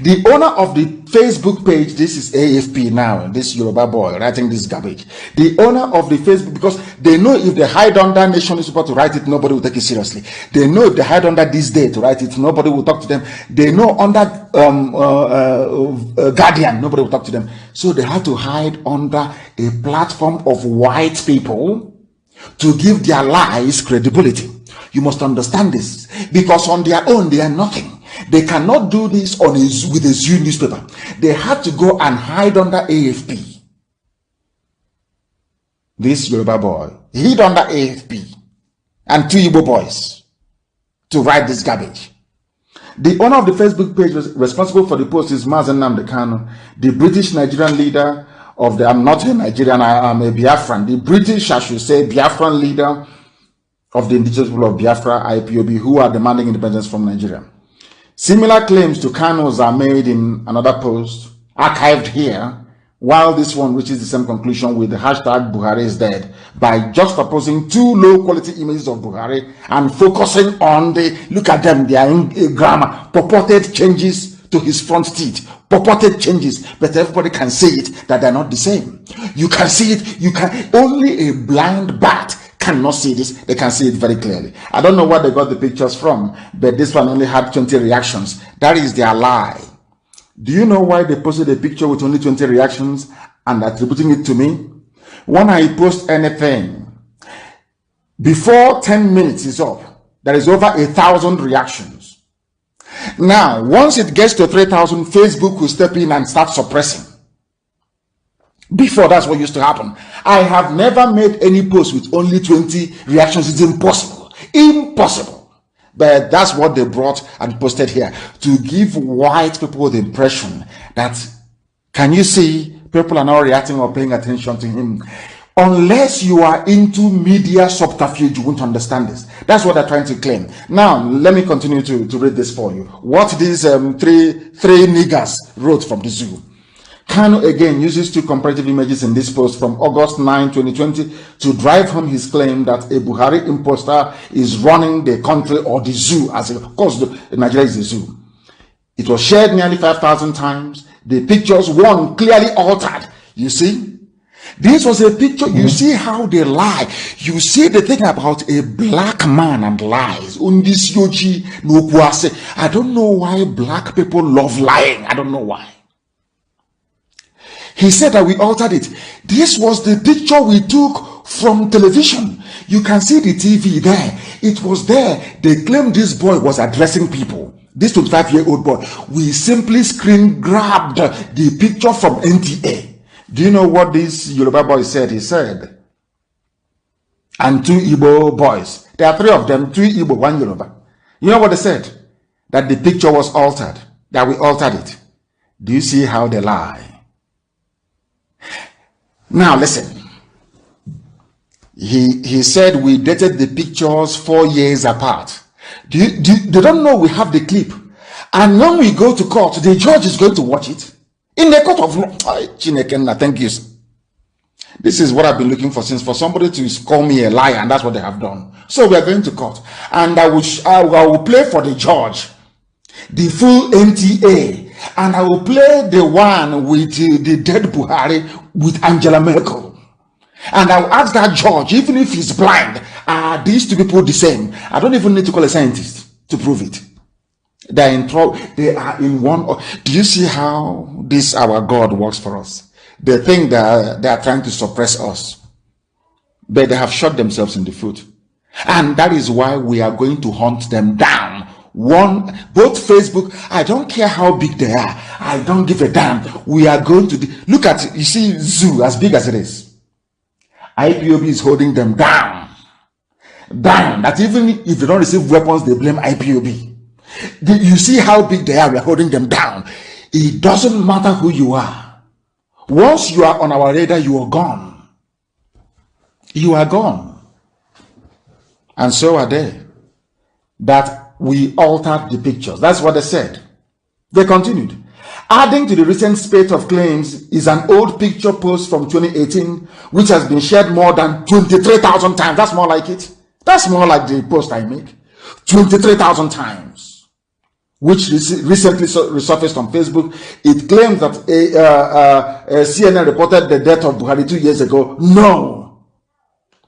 The owner of the Facebook page, this is AFP now, this Yoruba boy writing this garbage. The owner of the Facebook, because they know if they hide under Nation Newspaper to write it, nobody will take it seriously. They know if they hide under This Day to write it, nobody will talk to them. They know under Guardian, nobody will talk to them. So they have to hide under a platform of white people to give their lies credibility. You must understand this, because on their own they are nothing. They cannot do this on with a Zoo newspaper. They had to go and hide under AFP. This Yoruba boy hid under AFP and 2 Igbo boys to write this garbage. The owner of the Facebook page responsible for the post is Mazi Nnamdi Kanu, the British Nigerian leader of the, I'm not a Nigerian, I am a Biafran, the British, I should say, Biafran leader of the indigenous people of Biafra, IPOB, who are demanding independence from Nigeria. Similar claims to Kanu's are made in another post, archived here, while this one reaches the same conclusion with the hashtag Buhari is dead, by juxtaposing 2 low-quality images of Buhari and focusing on the, look at them, they are in grammar, purported changes to his front teeth, purported changes, but everybody can see it, that they're not the same. You can see it, you can, only a blind bat cannot see this. They can see it very clearly. I don't know where they got the pictures from, but this one only had 20 reactions. That is their lie. Do you know why they posted a picture with only 20 reactions and attributing it to me? When I post anything, before 10 minutes is up, there is over 1,000 reactions. Now, once it gets to 3,000, Facebook will step in and start suppressing. Before, that's what used to happen. I have never made any post with only 20 reactions. It's impossible. Impossible. But that's what they brought and posted here, to give white people the impression that, can you see, people are not reacting or paying attention to him. Unless you are into media subterfuge, you won't understand this. That's what they're trying to claim. Now, let me continue to read this for you. What these three niggers wrote from the zoo. Kanu again uses 2 comparative images in this post from August 9, 2020 to drive home his claim that a Buhari imposter is running the country or the zoo. As of course, Nigeria is a zoo. It was shared nearly 5,000 times. The pictures, one clearly altered. You see? This was a picture. You see how they lie. You see the thing about a black man and lies. I don't know why black people love lying. I don't know why. He said that we altered it. This was the picture we took from television. You can see the TV there. It was there. They claimed this boy was addressing people. This 25-year-old boy. We simply screen grabbed the picture from NTA. Do you know what this Yoruba boy said? He said, and 2 Igbo boys. There are 3 of them, 2 Igbo, 1 Yoruba. You know what they said? That the picture was altered. That we altered it. Do you see how they lie? Now listen, he said we dated the pictures 4 years apart. They don't know we have the clip. And when we go to court, the judge is going to watch it. In the court of law. Thank you. This is what I've been looking for since, for somebody to call me a liar, and that's what they have done. So we are going to court. And I will play for the judge the full NTA. And I will play the one with the dead Buhari with Angela Merkel. And I will ask that judge, even if he's blind, are these 2 people the same? I don't even need to call a scientist to prove it. They are in trouble. They are in one. Do you see how this our God works for us? They think that they are trying to suppress us, but they have shot themselves in the foot. And that is why we are going to hunt them down. Both Facebook, I don't care how big they are, I don't give a damn. We are going to look at, you see, zoo as big as it is. IPOB is holding them down. That even if they don't receive weapons, they blame IPOB. You see how big they are, we are holding them down. It doesn't matter who you are. Once you are on our radar, you are gone. You are gone. And so are they. That we altered the pictures. That's what they said. They continued. Adding to the recent spate of claims is an old picture post from 2018, which has been shared more than 23,000 times. That's more like it. That's more like the post I make. 23,000 times. which recently resurfaced on Facebook. It claims that CNN reported the death of Buhari 2 years ago. No,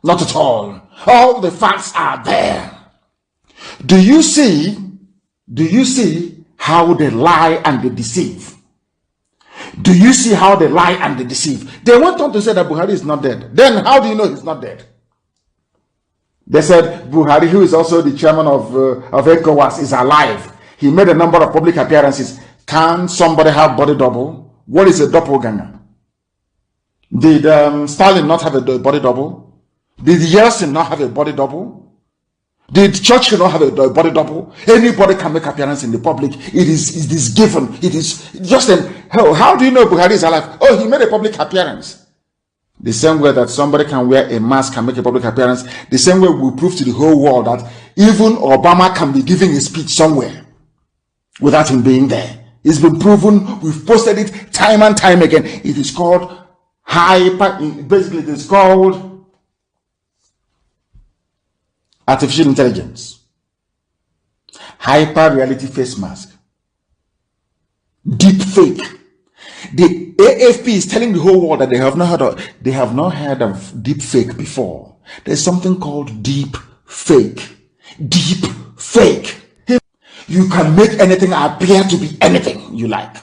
not at all. All the facts are there. Do you see how they lie and they deceive? Do you see how they lie and they deceive? They went on to say that Buhari is not dead. Then how do you know he's not dead? They said Buhari, who is also the chairman of ECOWAS, is alive. He made a number of public appearances. Can somebody have body double? What is a doppelganger? Did Stalin not have a body double? Did Yeltsin not have a body double? Did Churchill not have a body double? Anybody can make appearance in the public. It is given. It is just how do you know Buhari is alive? Oh, he made a public appearance. The same way that somebody can wear a mask and make a public appearance, the same way we prove to the whole world that even Obama can be giving a speech somewhere without him being there. It's been proven. We've posted it time and time again. It is called basically it is called artificial intelligence. Hyper reality face mask. Deep fake. The AFP is telling the whole world that they have not heard of deep fake before. There's something called deep fake. Deep fake. You can make anything appear to be anything you like.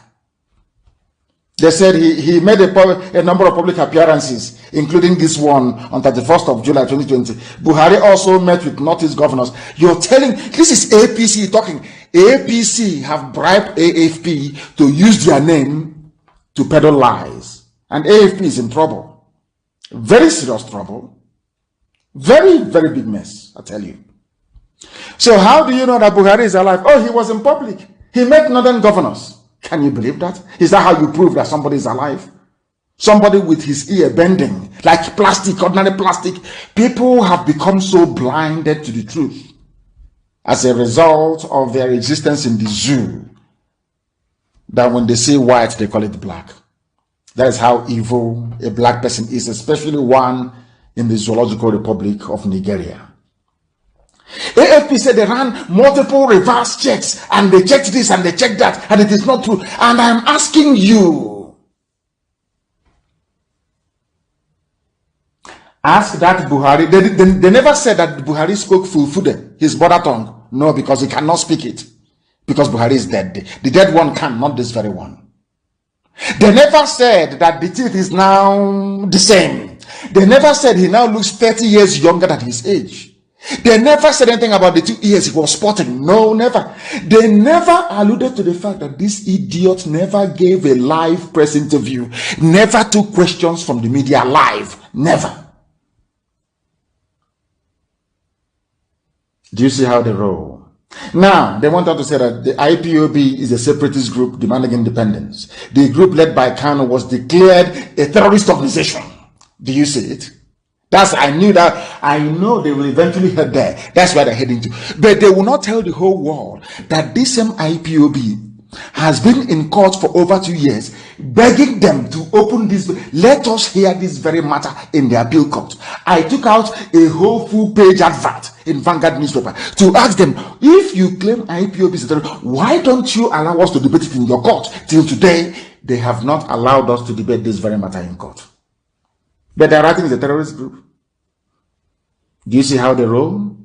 They said he made a number of public appearances, including this one on 31st of July 2020. Buhari also met with Northeast governors. You're telling, this is APC talking. APC have bribed AFP to use their name to peddle lies. And AFP is in trouble. Very serious trouble. Very, very big mess, I tell you. So how do you know that Buhari is alive? Oh, he was in public. He met northern governors. Can you believe that? Is that how you prove that somebody is alive? Somebody with his ear bending like plastic, ordinary plastic. People have become so blinded to the truth as a result of their existence in the zoo that when they see white, they call it black. That is how evil a black person is, especially one in the Zoological Republic of Nigeria. AFP said they ran multiple reverse checks and they checked this and they checked that and it is not true. And I'm asking you, ask that Buhari. They never said that Buhari spoke Fulfude, his mother tongue. No, because he cannot speak it. Because Buhari is dead. The dead one can, not this very one. They never said that the teeth is now the same. They never said he now looks 30 years younger than his age. They never said anything about the 2 years he was sporting. No, never. They never alluded to the fact that this idiot never gave a live press interview, never took questions from the media live. Never. Do you see how they roll? Now, they want us to say that the IPOB is a separatist group demanding independence. The group led by Kanu was declared a terrorist organization. Do you see it? I know they will eventually head there. That's where they're heading to. But they will not tell the whole world that this same IPOB has been in court for over 2 years, begging them to open this. Let us hear this very matter in the appeal court. I took out a whole full page advert in Vanguard newspaper to ask them, if you claim IPOB is a terrorist, why don't you allow us to debate it in your court? Till today, they have not allowed us to debate this very matter in court. But they're writing as a terrorist group. Do you see how they roll?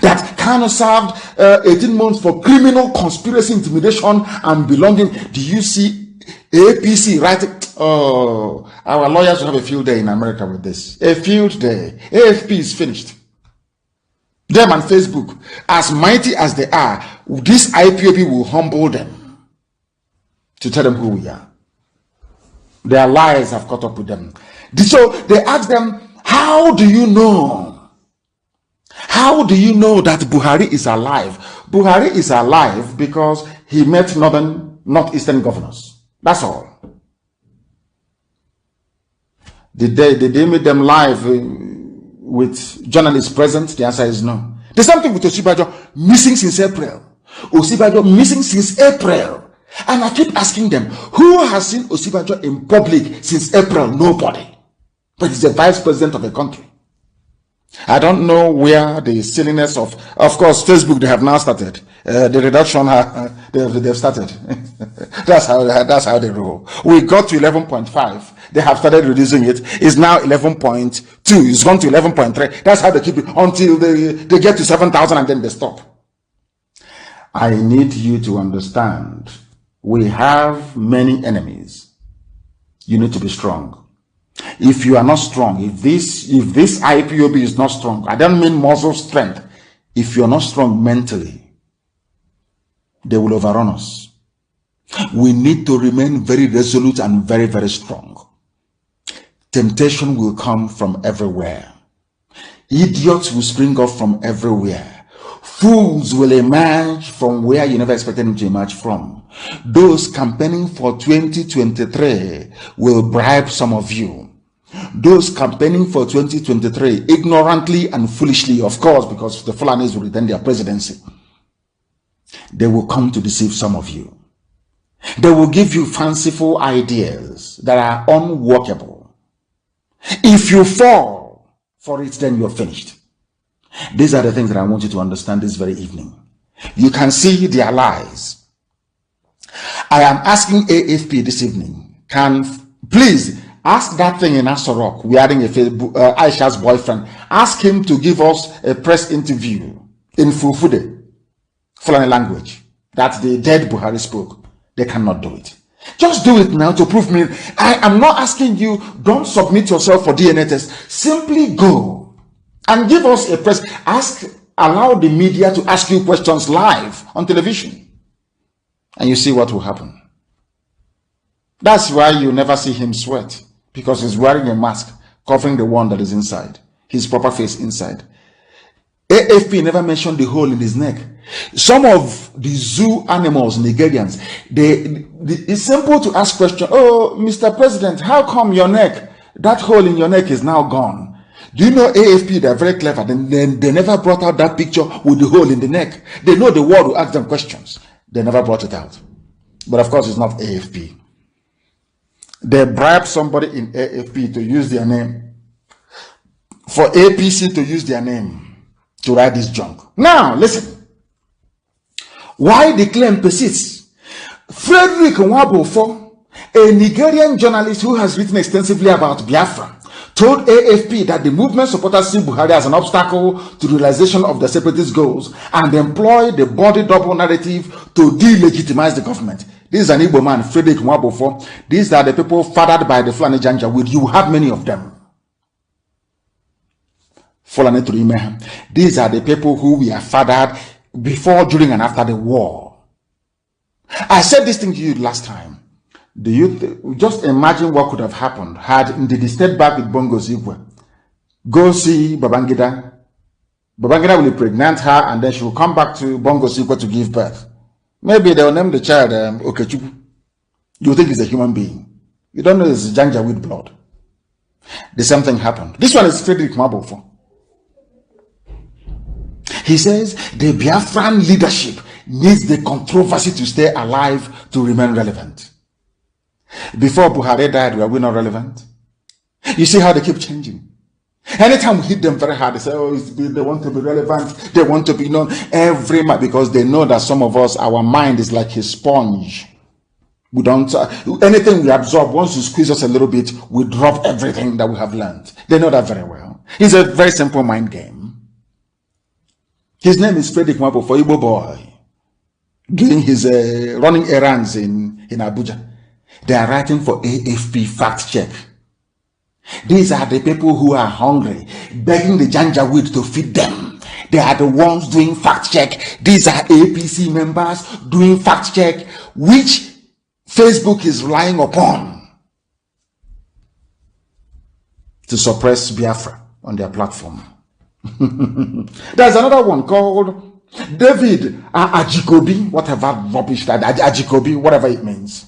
That Kanu served 18 months for criminal conspiracy, intimidation, and belonging. Do you see APC writing? Oh, our lawyers will have a field day in America with this. A field day. AFP is finished. Them and Facebook, as mighty as they are, this IPOB will humble them to tell them who we are. Their lies have caught up with them. So they ask them, how do you know? How do you know that Buhari is alive? Buhari is alive because he met northeastern governors. That's all. Did they meet them live with journalists present? The answer is no. There's something with Osinbajo missing since April. Osinbajo missing since April. And I keep asking them, who has seen Osinbajo in public since April? Nobody. But he's the vice president of a country. I don't know where the silliness of course, Facebook, they have now started. The reduction, they've started. that's how they roll. We got to 11.5. They have started reducing it. It's now 11.2. It's gone to 11.3. That's how they keep it until they get to 7,000 and then they stop. I need you to understand, we have many enemies. You need to be strong. If you are not strong, if this IPOB is not strong, I don't mean muscle strength. If you're not strong mentally, they will overrun us. We need to remain very resolute and very, very strong. Temptation will come from everywhere. Idiots will spring up from everywhere. Fools will emerge from where you never expected them to emerge from. Those campaigning for 2023 will bribe some of you. Those campaigning for 2023 ignorantly and foolishly, of course, because the Fulanis will retain their presidency, they will come to deceive some of you. They will give you fanciful ideas that are unworkable. If you fall for it, then you're finished. These are the things that I want you to understand this very evening. You can see their lies. I am asking AFP this evening, please ask that thing in Asorok, wearing a Facebook, Aisha's boyfriend, ask him to give us a press interview in Fufude, Fulani language, that the dead Buhari spoke. They cannot do it. Just do it now to prove me. I am not asking you, don't submit yourself for DNA test. Simply go and give us a press. Allow the media to ask you questions live on television. And you see what will happen. That's why you never see him sweat. Because he's wearing a mask covering the one that is inside. His proper face inside. AFP never mentioned the hole in his neck. Some of the zoo animals, Nigerians, it's simple to ask question. Oh, Mr. President, how come your neck, that hole in your neck is now gone? Do you know AFP, they're very clever. They never brought out that picture with the hole in the neck. They know the world will ask them questions. They never brought it out. But of course, it's not AFP. They bribed somebody in AFP to use their name, for APC to use their name to write this junk. Now, listen. Why the claim persists? Frederick Nwabofo, a Nigerian journalist who has written extensively about Biafra, told AFP that the movement supporters see Buhari as an obstacle to the realization of the separatist goals and employ the body double narrative to delegitimize the government. This is an Igbo man, Frederick Nwabofo. These are the people fathered by the Fulani Janjaweed. You have many of them. Fulani Turimeha. These are the people who we are fathered before, during, and after the war. I said this thing to you last time. Do you just imagine what could have happened had Ndidi stayed back with Bongo Zigwe? Go see Babangida. Babangida will pregnant her and then she will come back to Bongo Zigwe to give birth. Maybe they'll name the child Okechukwu. You think he's a human being. You don't know it's Janjaweed blood. The same thing happened. This one is Frederick Nwabofo. He says the Biafran leadership needs the controversy to stay alive to remain relevant. Before Buhari died, were we not relevant? You see how they keep changing. Anytime we hit them very hard, they say, oh, they want to be relevant, they want to be known every month, because they know that some of us, our mind is like a sponge. We don't, anything we absorb, once you squeeze us a little bit, we drop everything that we have learned. They know that very well. It's a very simple mind game. His name is Frederick Nwabofo, Igbo boy, doing his running errands in Abuja. They are writing for AFP fact check. These are the people who are hungry, begging the Janjaweed to feed them. They are the ones doing fact check. These are APC members doing fact check, which Facebook is relying upon to suppress Biafra on their platform. There's another one called David Ajikobi, whatever rubbish that Ajikobi, whatever it means.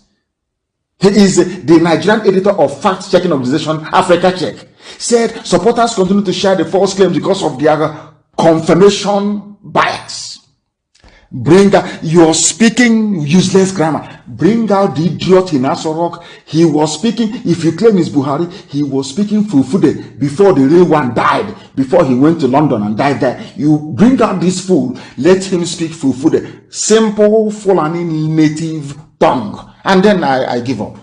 He is the Nigerian editor of fact-checking organization Africa Check. Said supporters continue to share the false claims because of their confirmation bias. Bring out, you're speaking useless grammar. Bring out the idiot in Asorok. He was speaking, if you claim it's Buhari, he was speaking Fufude before the real one died, before he went to London and died there. You bring out this fool, let him speak Fufude, simple Fulani native tongue. And then I give up.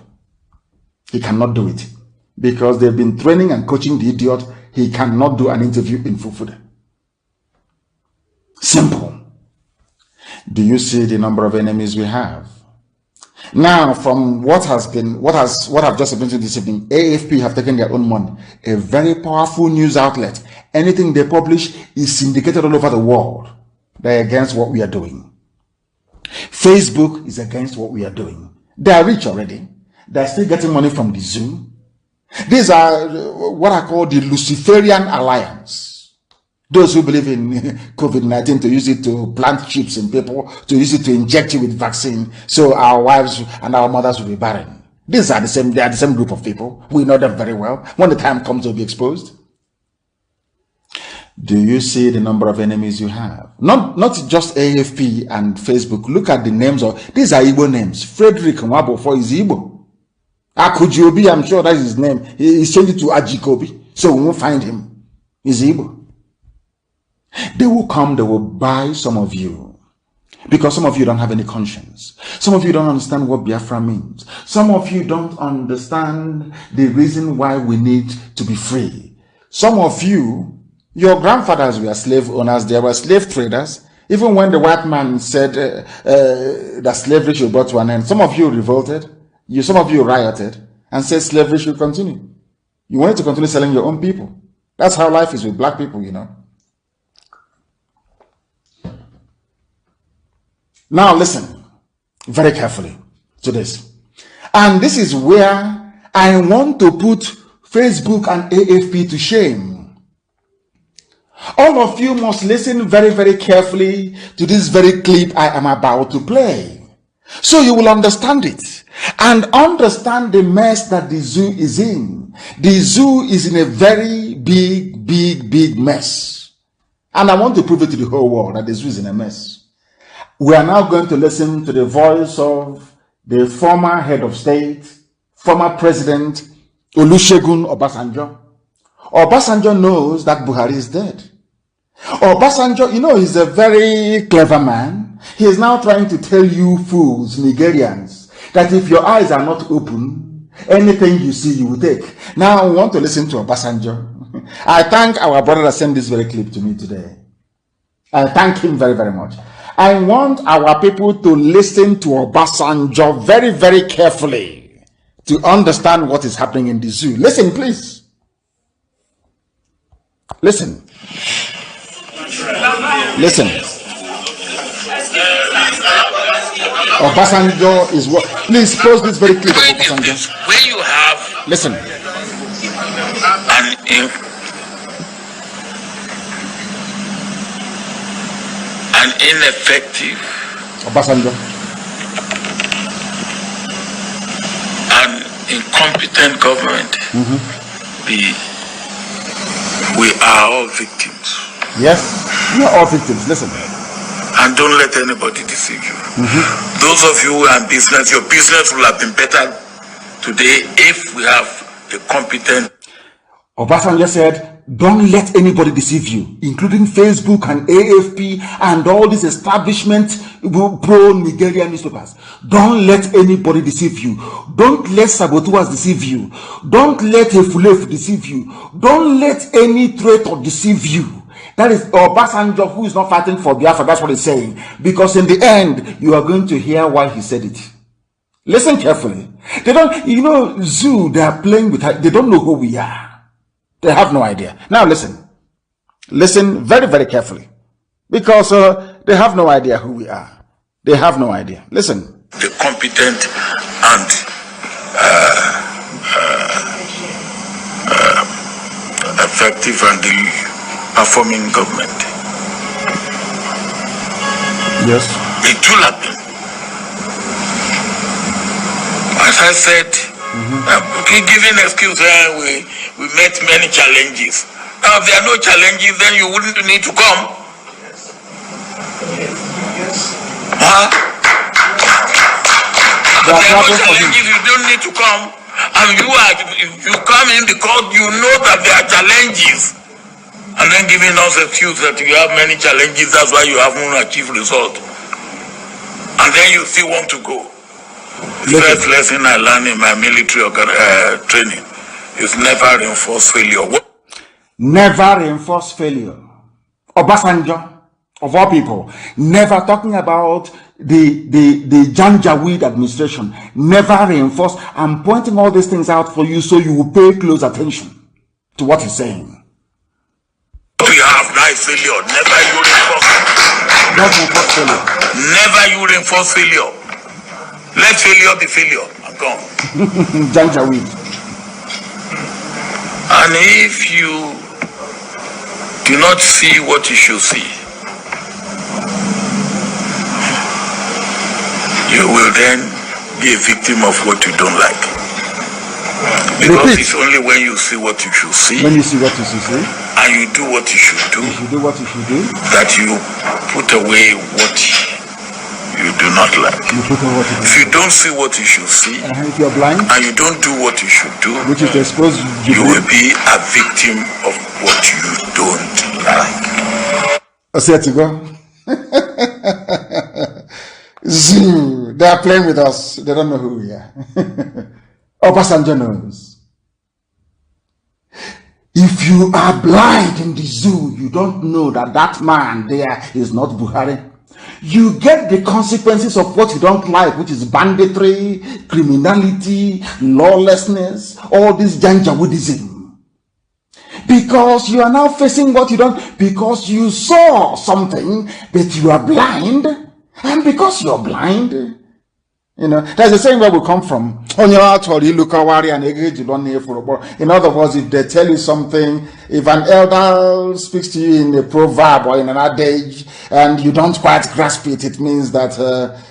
He cannot do it. Because they've been training and coaching the idiot. He cannot do an interview in Fufude. Simple. Do you see the number of enemies we have? Now, from what I've just explained to this evening, AFP have taken their own money. A very powerful news outlet. Anything they publish is syndicated all over the world. They're against what we are doing. Facebook is against what we are doing. They are rich already. They're still getting money from the zoo. These are what I call the Luciferian Alliance. Those who believe in COVID-19 to use it to plant chips in people, to use it to inject you with vaccine, so our wives and our mothers will be barren. These are they are the same group of people. We know them very well. When the time comes, they'll be exposed. Do you see the number of enemies you have? Not just AFP and Facebook. Look at the names of, these are Igbo names. Frederick Nwabofo is Igbo. Akujobi, I'm sure that is his name. He's changed it to Ajikobi, so we won't find him. He's Igbo. They will come, they will buy some of you. Because some of you don't have any conscience. Some of you don't understand what Biafra means. Some of you don't understand the reason why we need to be free. Some of you, your grandfathers were slave owners, they were slave traders. Even when the white man said that slavery should be brought to an end, some of you revolted. Some of you rioted and said slavery should continue. You wanted to continue selling your own people. That's how life is with black people, you know. Now listen very carefully to this. And this is where I want to put Facebook and AFP to shame. All of you must listen very, very carefully to this very clip I am about to play. So you will understand it. And understand the mess that the zoo is in. The zoo is in a very big mess. And I want to prove it to the whole world that the zoo is in a mess. We are now going to listen to the voice of the former head of state, former president, Olusegun Obasanjo. Obasanjo knows that Buhari is dead. Obasanjo, you know, he's a very clever man. He is now trying to tell you fools, Nigerians, that if your eyes are not open, anything you see, you will take. Now, we want to listen to Obasanjo. I thank our brother that sent this very clip to me today. I thank him very, very much. I want our people to listen to Obasanjo very, very carefully to understand what is happening in the zoo. Listen, please. Listen. Listen. Obasanjo is what? Please pause this very clip. Obasanjo. Where you have listen. An ineffective Obasanjo and incompetent government. We are all victims. Yes, we are all victims. Listen. And don't let anybody deceive you. Those of you who are in business, your business will have been better today if we have a competent. Obasanjo said, don't let anybody deceive you, including Facebook and AFP and all these establishment pro-Nigerian newspapers. Don't let anybody deceive you. Don't let saboteurs deceive you. Don't let Efulef deceive you. Don't let any traitor deceive you. That is Obasanjo, who is not fighting for Biafra. That's what he's saying. Because in the end, you are going to hear why he said it. Listen carefully. They don't, you know, zoo, they are playing with, they don't know who we are. They have no idea. Now listen. Listen very, very carefully. Because they have no idea who we are. They have no idea. Listen. The competent and effective and the performing government. Yes. It will happen. As I said, giving excuse, we met many challenges. Now, if there are no challenges, then you wouldn't need to come. there are no challenges, you don't need to come. And you come in because you know that there are challenges. And then giving us an excuse that you have many challenges, that's why you haven't achieved result. And then you still want to go. The first lesson I learned in my military training is never reinforce failure. Never reinforce failure. Obasanjo, of all people, never talking about the Janjaweed administration, never reinforce. I'm pointing all these things out for you so you will pay close attention to what he's saying. We have nice failure. Never you reinforce. Don't reinforce failure. Never you reinforce failure. Let failure be failure. I'm gone. Janjaweed. And if you do not see what you should see, you will then be a victim of what you don't like. Because it's only when you see what you should see, when you see what you should see, and you do what you should do, that you put away what you do not like. If you don't see what you should see, if you're blind, and you don't do what you should do, which is exposed, you will be a victim of what you don't like. I said to go. Zoo, they are playing with us. They don't know who we are. Obasanjo knows. If you are blind in the zoo, you don't know that that man there is not Buhari. You get the consequences of what you don't like, which is banditry, criminality, lawlessness, all this Janjaweedism. Because you are now facing what you don't, because you saw something, but you are blind, and because you're blind, you know, there's a saying where we come from. In other words, if they tell you something, if an elder speaks to you in a proverb or in an adage, and you don't quite grasp it, it means that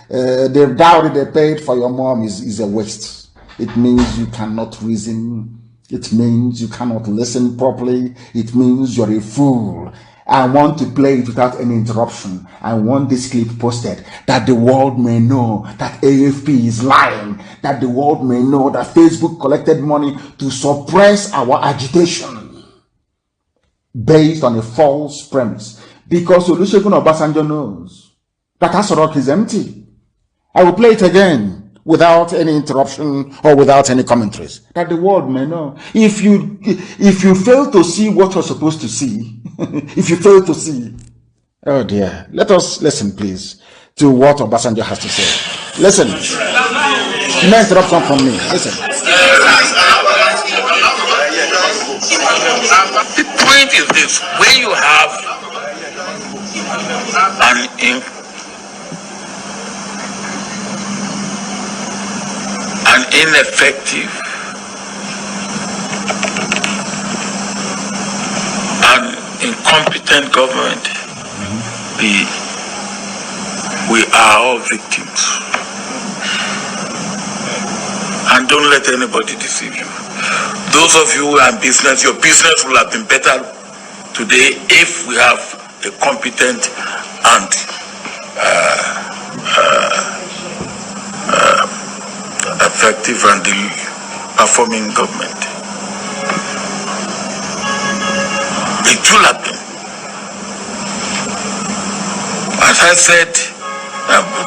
the dowry they paid for your mom is a waste. It means you cannot reason. It means you cannot listen properly. It means you're a fool. I want to play it without any interruption. I want this clip posted that the world may know that AFP is lying, that the world may know that Facebook collected money to suppress our agitation based on a false premise. Because Olusegun Obasanjo knows that Asorok is empty. I will play it again without any interruption or without any commentaries, that the world may know. If you fail to see what you're supposed to see, if you fail to see, oh dear, let us listen please to what Obasanjo has to say. Listen, no interruption from me. Listen. The point is this: when you have an ineffective and incompetent government, we are all victims. And don't let anybody deceive you. Those of you who are in business, your business will have been better today if we have a competent and effective and performing government. It will happen. As I said,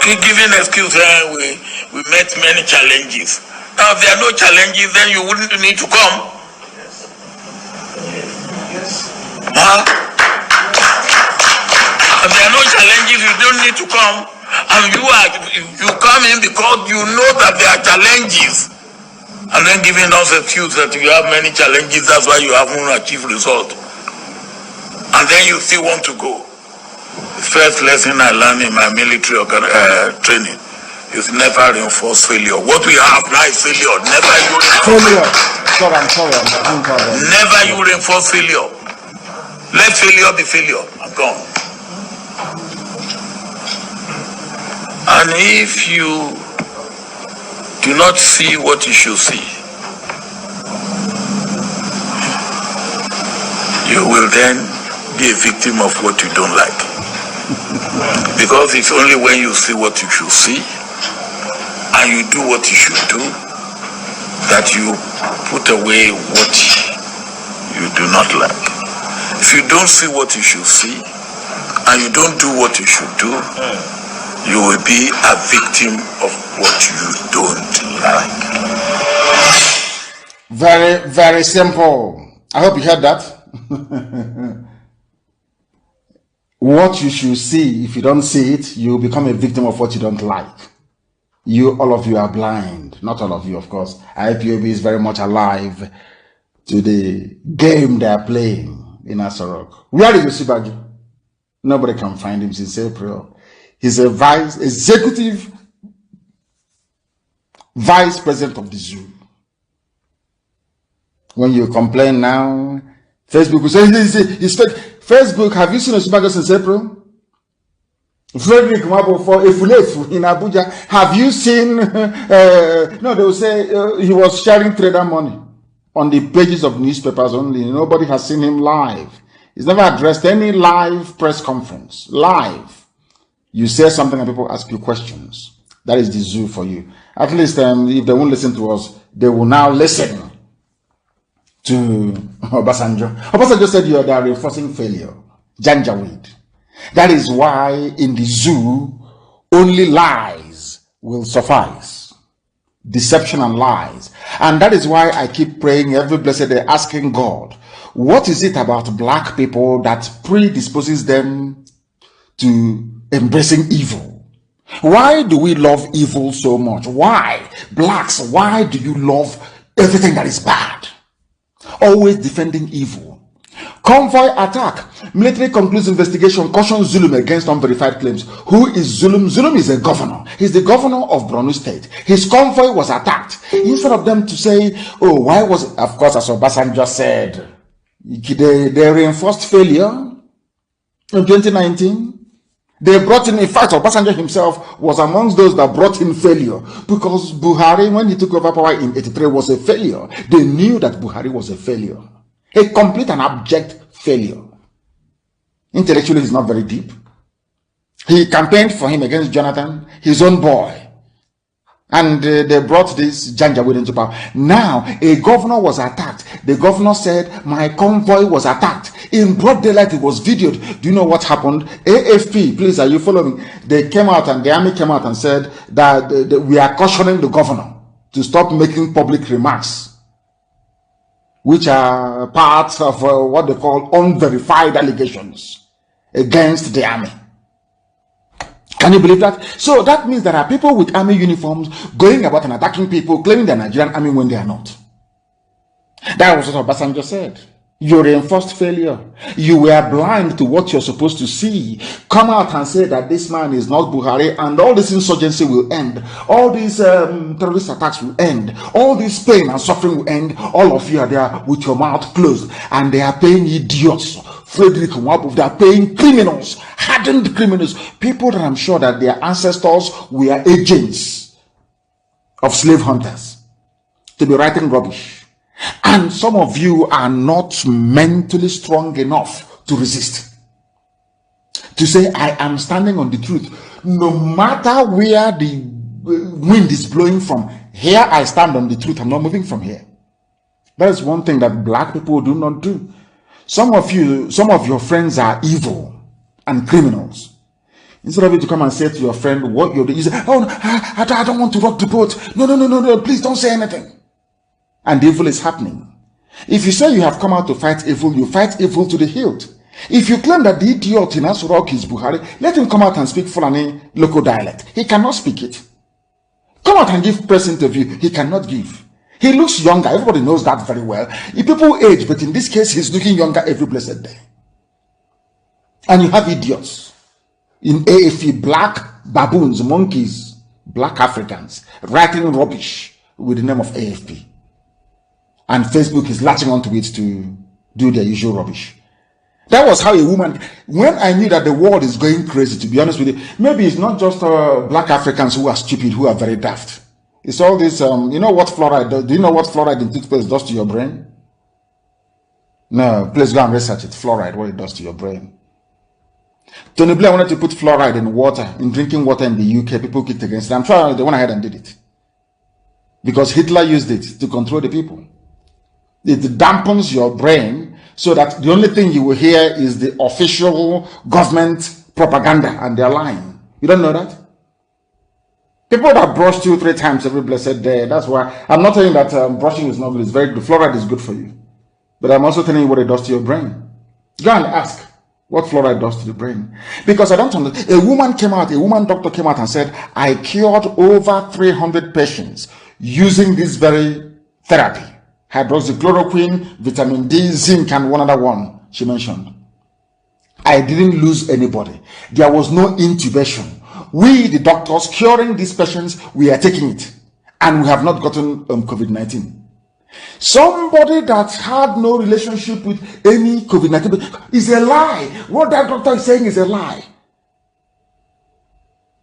giving excuse, we met many challenges. Now, if there are no challenges, then you wouldn't need to come. Huh? If there are no challenges, you don't need to come. And you come in because you know that there are challenges, and then giving us an excuse that you have many challenges, that's why you haven't achieved result, and then you still want to go. The first lesson I learned in my military training is never reinforce failure. What we have now is failure. Never you reinforce failure. Never you reinforce failure. Let failure be failure. I'm gone. And if you do not see what you should see, you will then be a victim of what you don't like. Because it's only when you see what you should see, and you do what you should do, that you put away what you do not like. If you don't see what you should see, and you don't do what you should do, you will be a victim of what you don't like. Very, very simple. I hope you heard that. What you should see, if you don't see it, you become a victim of what you don't like. All of you are blind. Not all of you, of course. IPOB is very much alive to the game they are playing in Asarok. Where is Yosibaji? Nobody can find him since April. He's a executive vice president of the zoo. When you complain now, Facebook will say, he's fake. Facebook, have you seen Yosibaji since April? Frederick Mabo for Efulefu in Abuja. Have you seen? No, they will say he was sharing trader money on the pages of newspapers only. Nobody has seen him live. He's never addressed any live press conference. Live. You say something and people ask you questions. That is the zoo for you. At least if they won't listen to us, they will now listen to Obasanjo. Obasanjo said you are reinforcing failure. Janjaweed. That is why in the zoo, only lies will suffice. Deception and lies. And that is why I keep praying every blessed day, asking God, what is it about black people that predisposes them to embracing evil? Why do we love evil so much? Why? Blacks, why do you love everything that is bad? Always defending evil. Convoy attack. Military concludes investigation, cautions Zulum against unverified claims. Who is Zulum? Zulum is a governor. He's the governor of Borno State. His convoy was attacked. Instead of them to say, oh, why was it? Of course, as Obasanjo said, they reinforced failure in 2019. They brought in fact, Obasanjo himself was amongst those that brought in failure because Buhari, when he took over power in 83, was a failure. They knew that Buhari was a failure. A complete and abject failure. Intellectually, he's not very deep. He campaigned for him against Jonathan, his own boy. And they brought this Janjaweed into power. Now, a governor was attacked. The governor said, my convoy was attacked. In broad daylight, it was videoed. Do you know what happened? AFP, please, are you following? They came out and the army came out and said that we are cautioning the governor to stop making public remarks, which are parts of what they call unverified allegations against the army. Can you believe that? So that means there are people with army uniforms going about and attacking people, claiming they're Nigerian army when they are not. That was what Obasanjo said. You reinforced failure. You were blind to what you're supposed to see. Come out and say that this man is not Buhari and all this insurgency will end. All these terrorist attacks will end. All this pain and suffering will end. All of you are there with your mouth closed and they are paying idiots. Frederick Nwabuf, they are paying criminals, hardened criminals, people that I'm sure that their ancestors were agents of slave hunters to be writing rubbish. And some of you are not mentally strong enough to resist. To say, I am standing on the truth. No matter where the wind is blowing from, here I stand on the truth. I'm not moving from here. That is one thing that black people do not do. Some of your friends are evil and criminals. Instead of you to come and say to your friend what you're doing, you say, oh, no, I don't want to rock the boat. No, please don't say anything. And evil is happening. If you say you have come out to fight evil, you fight evil to the hilt. If you claim that the idiot in Asurok is Buhari, let him come out and speak Fulani local dialect. He cannot speak it. Come out and give press interview. He cannot give. He looks younger. Everybody knows that very well. If people age, but in this case, he's looking younger every blessed day. And you have idiots in AFE, black baboons, monkeys, black Africans, writing rubbish with the name of AFP. And Facebook is latching onto it to do their usual rubbish. That was how a woman, when I knew that the world is going crazy, to be honest with you, maybe it's not just black Africans who are stupid, who are very daft. It's all this, you know what fluoride does? Do you know what fluoride in toothpaste does to your brain? No, please go and research it. Fluoride, what it does to your brain. Tony Blair wanted to put fluoride in water, in drinking water in the UK. People kicked against it. I'm sure they went ahead and did it. because Hitler used it to control the people. It dampens your brain so that the only thing you will hear is the official government propaganda, and they're lying. You don't know that? People that brush 2-3 times every blessed day, that's why I'm not telling that brushing is not good. It's very good. Fluoride is good for you. But I'm also telling you what it does to your brain. Go and ask what fluoride does to the brain. Because I don't understand. A woman doctor came out and said, I cured over 300 patients using this very therapy. Hydroxychloroquine, vitamin D, zinc, and one other one she mentioned. I didn't lose anybody. There was no intubation. We, the doctors curing these patients, we are taking it. And we have not gotten COVID-19. Somebody that had no relationship with any COVID-19 is a lie. What that doctor is saying is a lie.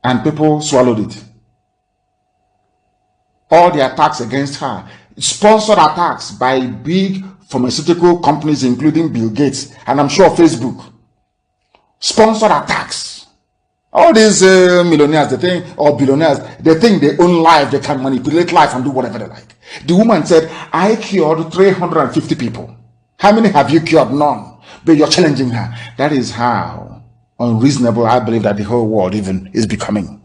And people swallowed it. All the attacks against her, sponsored attacks by big pharmaceutical companies, including Bill Gates, and I'm sure Facebook. Sponsored attacks. All these millionaires, they think, or billionaires, they think they own life, they can manipulate life and do whatever they like. The woman said, I cured 350 people. How many have you cured? None. But you're challenging her. That is how unreasonable I believe that the whole world even is becoming.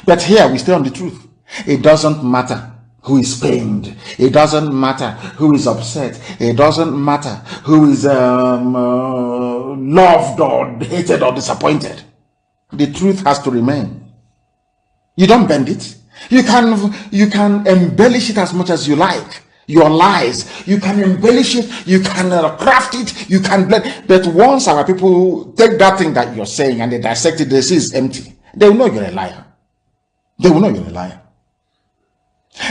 But here we stay on the truth. It doesn't matter who is pained. It doesn't matter who is upset. It doesn't matter who is loved or hated or disappointed. The truth has to remain. You don't bend it. You can embellish it as much as you like. Your lies, you can embellish it, you can craft it, you can blend. But once our people take that thing that you're saying and they dissect it, they see it's empty. They will know you're a liar. They will know you're a liar.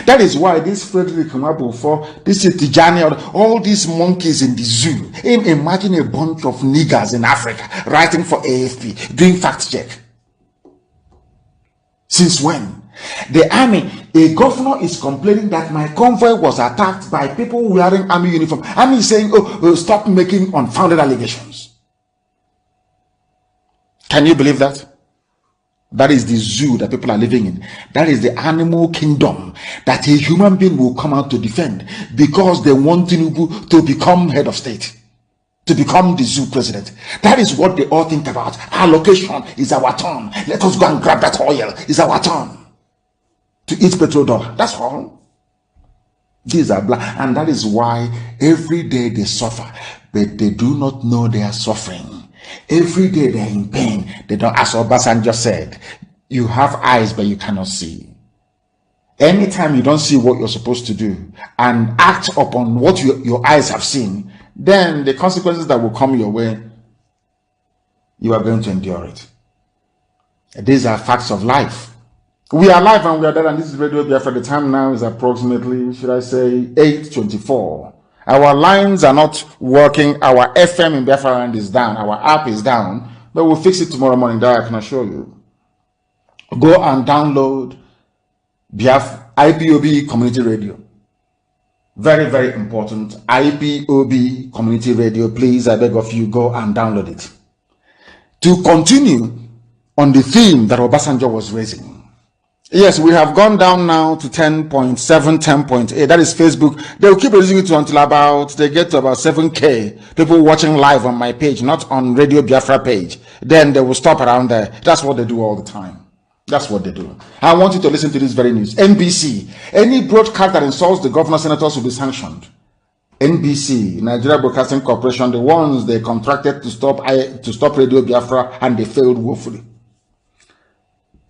That is why this Frederick Nwabufo, this Tijani, all these monkeys in the zoo, imagine a bunch of niggers in Africa writing for AFP, doing fact check. Since when? The army, a governor is complaining that my convoy was attacked by people wearing army uniform. Army is saying, stop making unfounded allegations. Can you believe that? That is the zoo that people are living in. That is the animal kingdom that a human being will come out to defend because they want Tinubu to become head of state, to become the zoo president. That is what they all think about. Our location is our turn. Let us go and grab that oil. It's our turn to eat petrodollar. That's all. These are black, and that is why every day they suffer, but they do not know they are suffering. Every day they are in pain. They don't, as Obasanjo said, you have eyes but you cannot see. Anytime you don't see what you're supposed to do and act upon what your eyes have seen, then the consequences that will come your way, you are going to endure it. These are facts of life. We are live and we are dead, and this is Radio Biafra. The time now is approximately, should I say, 8:24. Our lines are not working. Our FM in Biafra land is down. Our app is down. But we'll fix it tomorrow morning. That I can assure you. Go and download Biafra IPOB Community Radio. Very, very important. IPOB Community Radio. Please, I beg of you, go and download it. To continue on the theme that Obasanjo was raising. Yes, we have gone down now to 10.7, 10.8. That is Facebook. They will keep raising it until they get to about 7K people watching live on my page, not on Radio Biafra page. Then they will stop around there. That's what they do all the time. That's what they do. I want you to listen to this very news. NBC. Any broadcast that insults the governor senators will be sanctioned. NBC, Nigeria Broadcasting Corporation, the ones they contracted to stop Radio Biafra, and they failed woefully.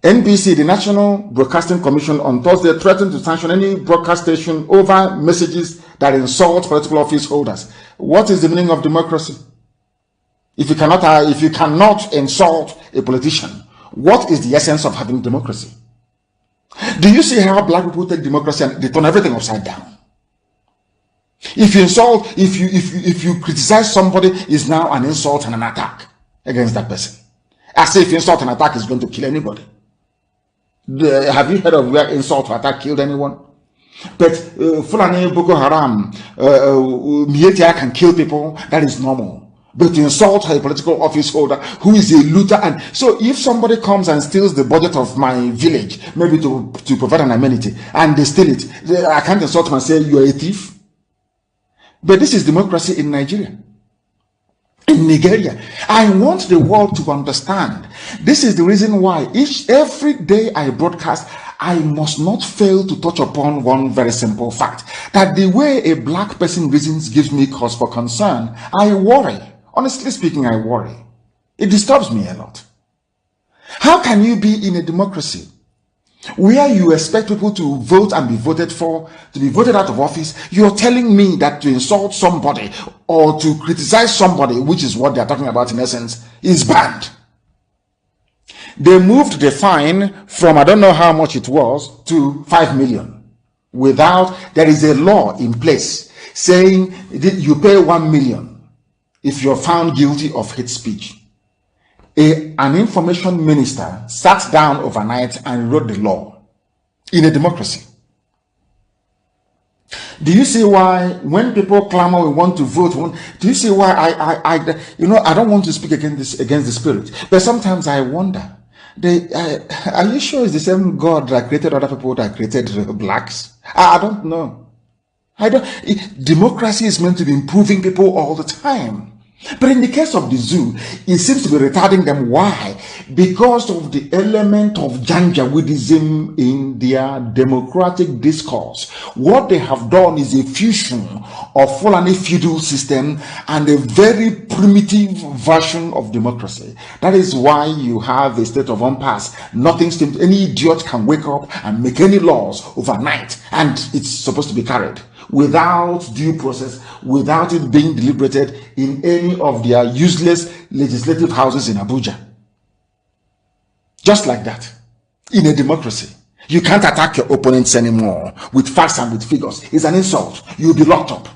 NBC, the National Broadcasting Commission, on Thursday threatened to sanction any broadcast station over messages that insult political office holders. What is the meaning of democracy? If you cannot insult a politician, what is the essence of having democracy? Do you see how black people take democracy and they turn everything upside down? If you insult, if you criticize somebody, is now an insult and an attack against that person. As if insult and attack is going to kill anybody. Have you heard of where insult or attack killed anyone? But Fulani, Boko Haram, Mietia can kill people. That is normal. but to insult a political office holder who is a looter. And so if somebody comes and steals the budget of my village, maybe to provide an amenity, and they steal it, I can't insult them and say you are a thief. But this is democracy in Nigeria. In Nigeria, I want the world to understand. This is the reason why every day I broadcast, I must not fail to touch upon one very simple fact, that the way a black person reasons gives me cause for concern. I worry. Honestly speaking, I worry. It disturbs me a lot. How can you be in a democracy where you expect people to vote and be voted for, to be voted out of office? You're telling me that to insult somebody or to criticize somebody, which is what they're talking about in essence, is banned. They moved the fine from, I don't know how much it was, to 5 million. There is a law in place saying you pay 1 million if you're found guilty of hate speech. An information minister sat down overnight and wrote the law in a democracy. Do you see why when people clamor, we want to vote? Do you see why I don't want to speak against the spirit, but sometimes I wonder, are you sure it's the same God that created other people that created blacks? I don't know. Democracy is meant to be improving people all the time. But in the case of the zoo, it seems to be retarding them. Why? Because of the element of Janjaweedism in their democratic discourse. What they have done is a fusion of Fulani feudal system and a very primitive version of democracy. That is why you have a state of impasse. Nothing seems, any idiot can wake up and make any laws overnight, and it's supposed to be carried without due process, without it being deliberated in any of their useless legislative houses in Abuja. Just like that. In a democracy, you can't attack your opponents anymore with facts and with figures. It's an insult. You'll be locked up.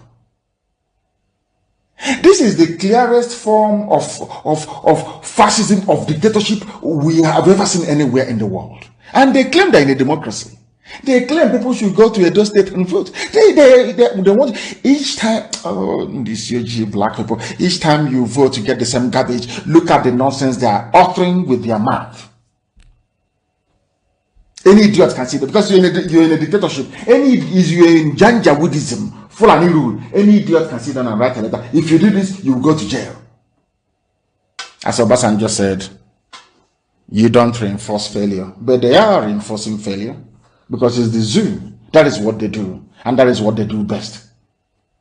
This is the clearest form of fascism, of dictatorship we have ever seen anywhere in the world. And they claim they're in a democracy. They claim people should go to Edo State and vote. They want, each time, these UG black people, each time you vote, you get the same garbage. Look at the nonsense they are uttering with their mouth. Any idiot can see that, because you're in a dictatorship. You're in Janjaweedism, Fulani rule. Any idiot can sit down and write a letter. If you do this, you will go to jail. As Obasanjo said, you don't reinforce failure, but they are reinforcing failure. Because it's the zoo. That is what they do. And that is what they do best.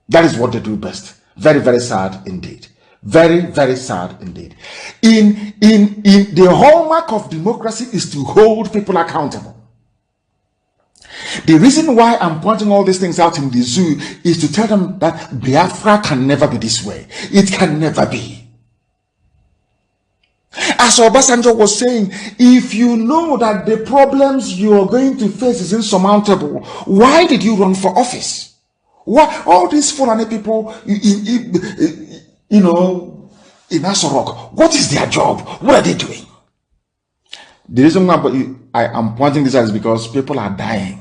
That is what they do best. Very, very sad indeed. Very, very sad indeed. In the hallmark of democracy is to hold people accountable. The reason why I'm pointing all these things out in the zoo is to tell them that Biafra can never be this way. It can never be. As Obasanjo was saying, if you know that the problems you are going to face is insurmountable, why did you run for office? Why all these Fulani people, in Asorok, what is their job? What are they doing? The reason why I am pointing this out is because people are dying.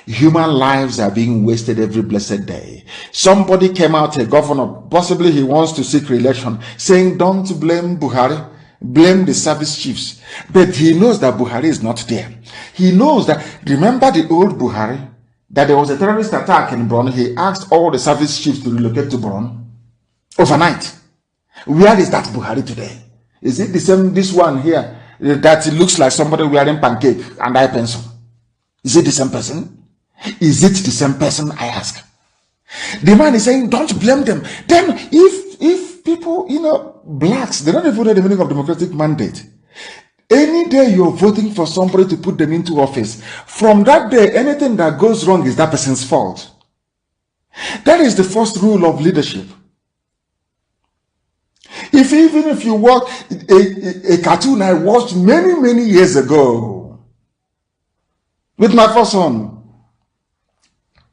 Human lives are being wasted every blessed day. Somebody came out, a governor, possibly he wants to seek re-election, saying, don't blame Buhari. Blame the service chiefs. But he knows that Buhari is not there. He knows that, remember the old Buhari, that there was a terrorist attack in Borno. He asked all the service chiefs to relocate to Borno overnight. Where is that Buhari today? Is it the same, this one here, that it looks like somebody wearing pancake and eye pencil? Is it the same person? Is it the same person, I ask? The man is saying, don't blame them. Then if people, blacks, they don't even know the meaning of democratic mandate. Any day you're voting for somebody to put them into office, from that day, anything that goes wrong is that person's fault. That is the first rule of leadership. Even if you watch a cartoon I watched many years ago with my first son,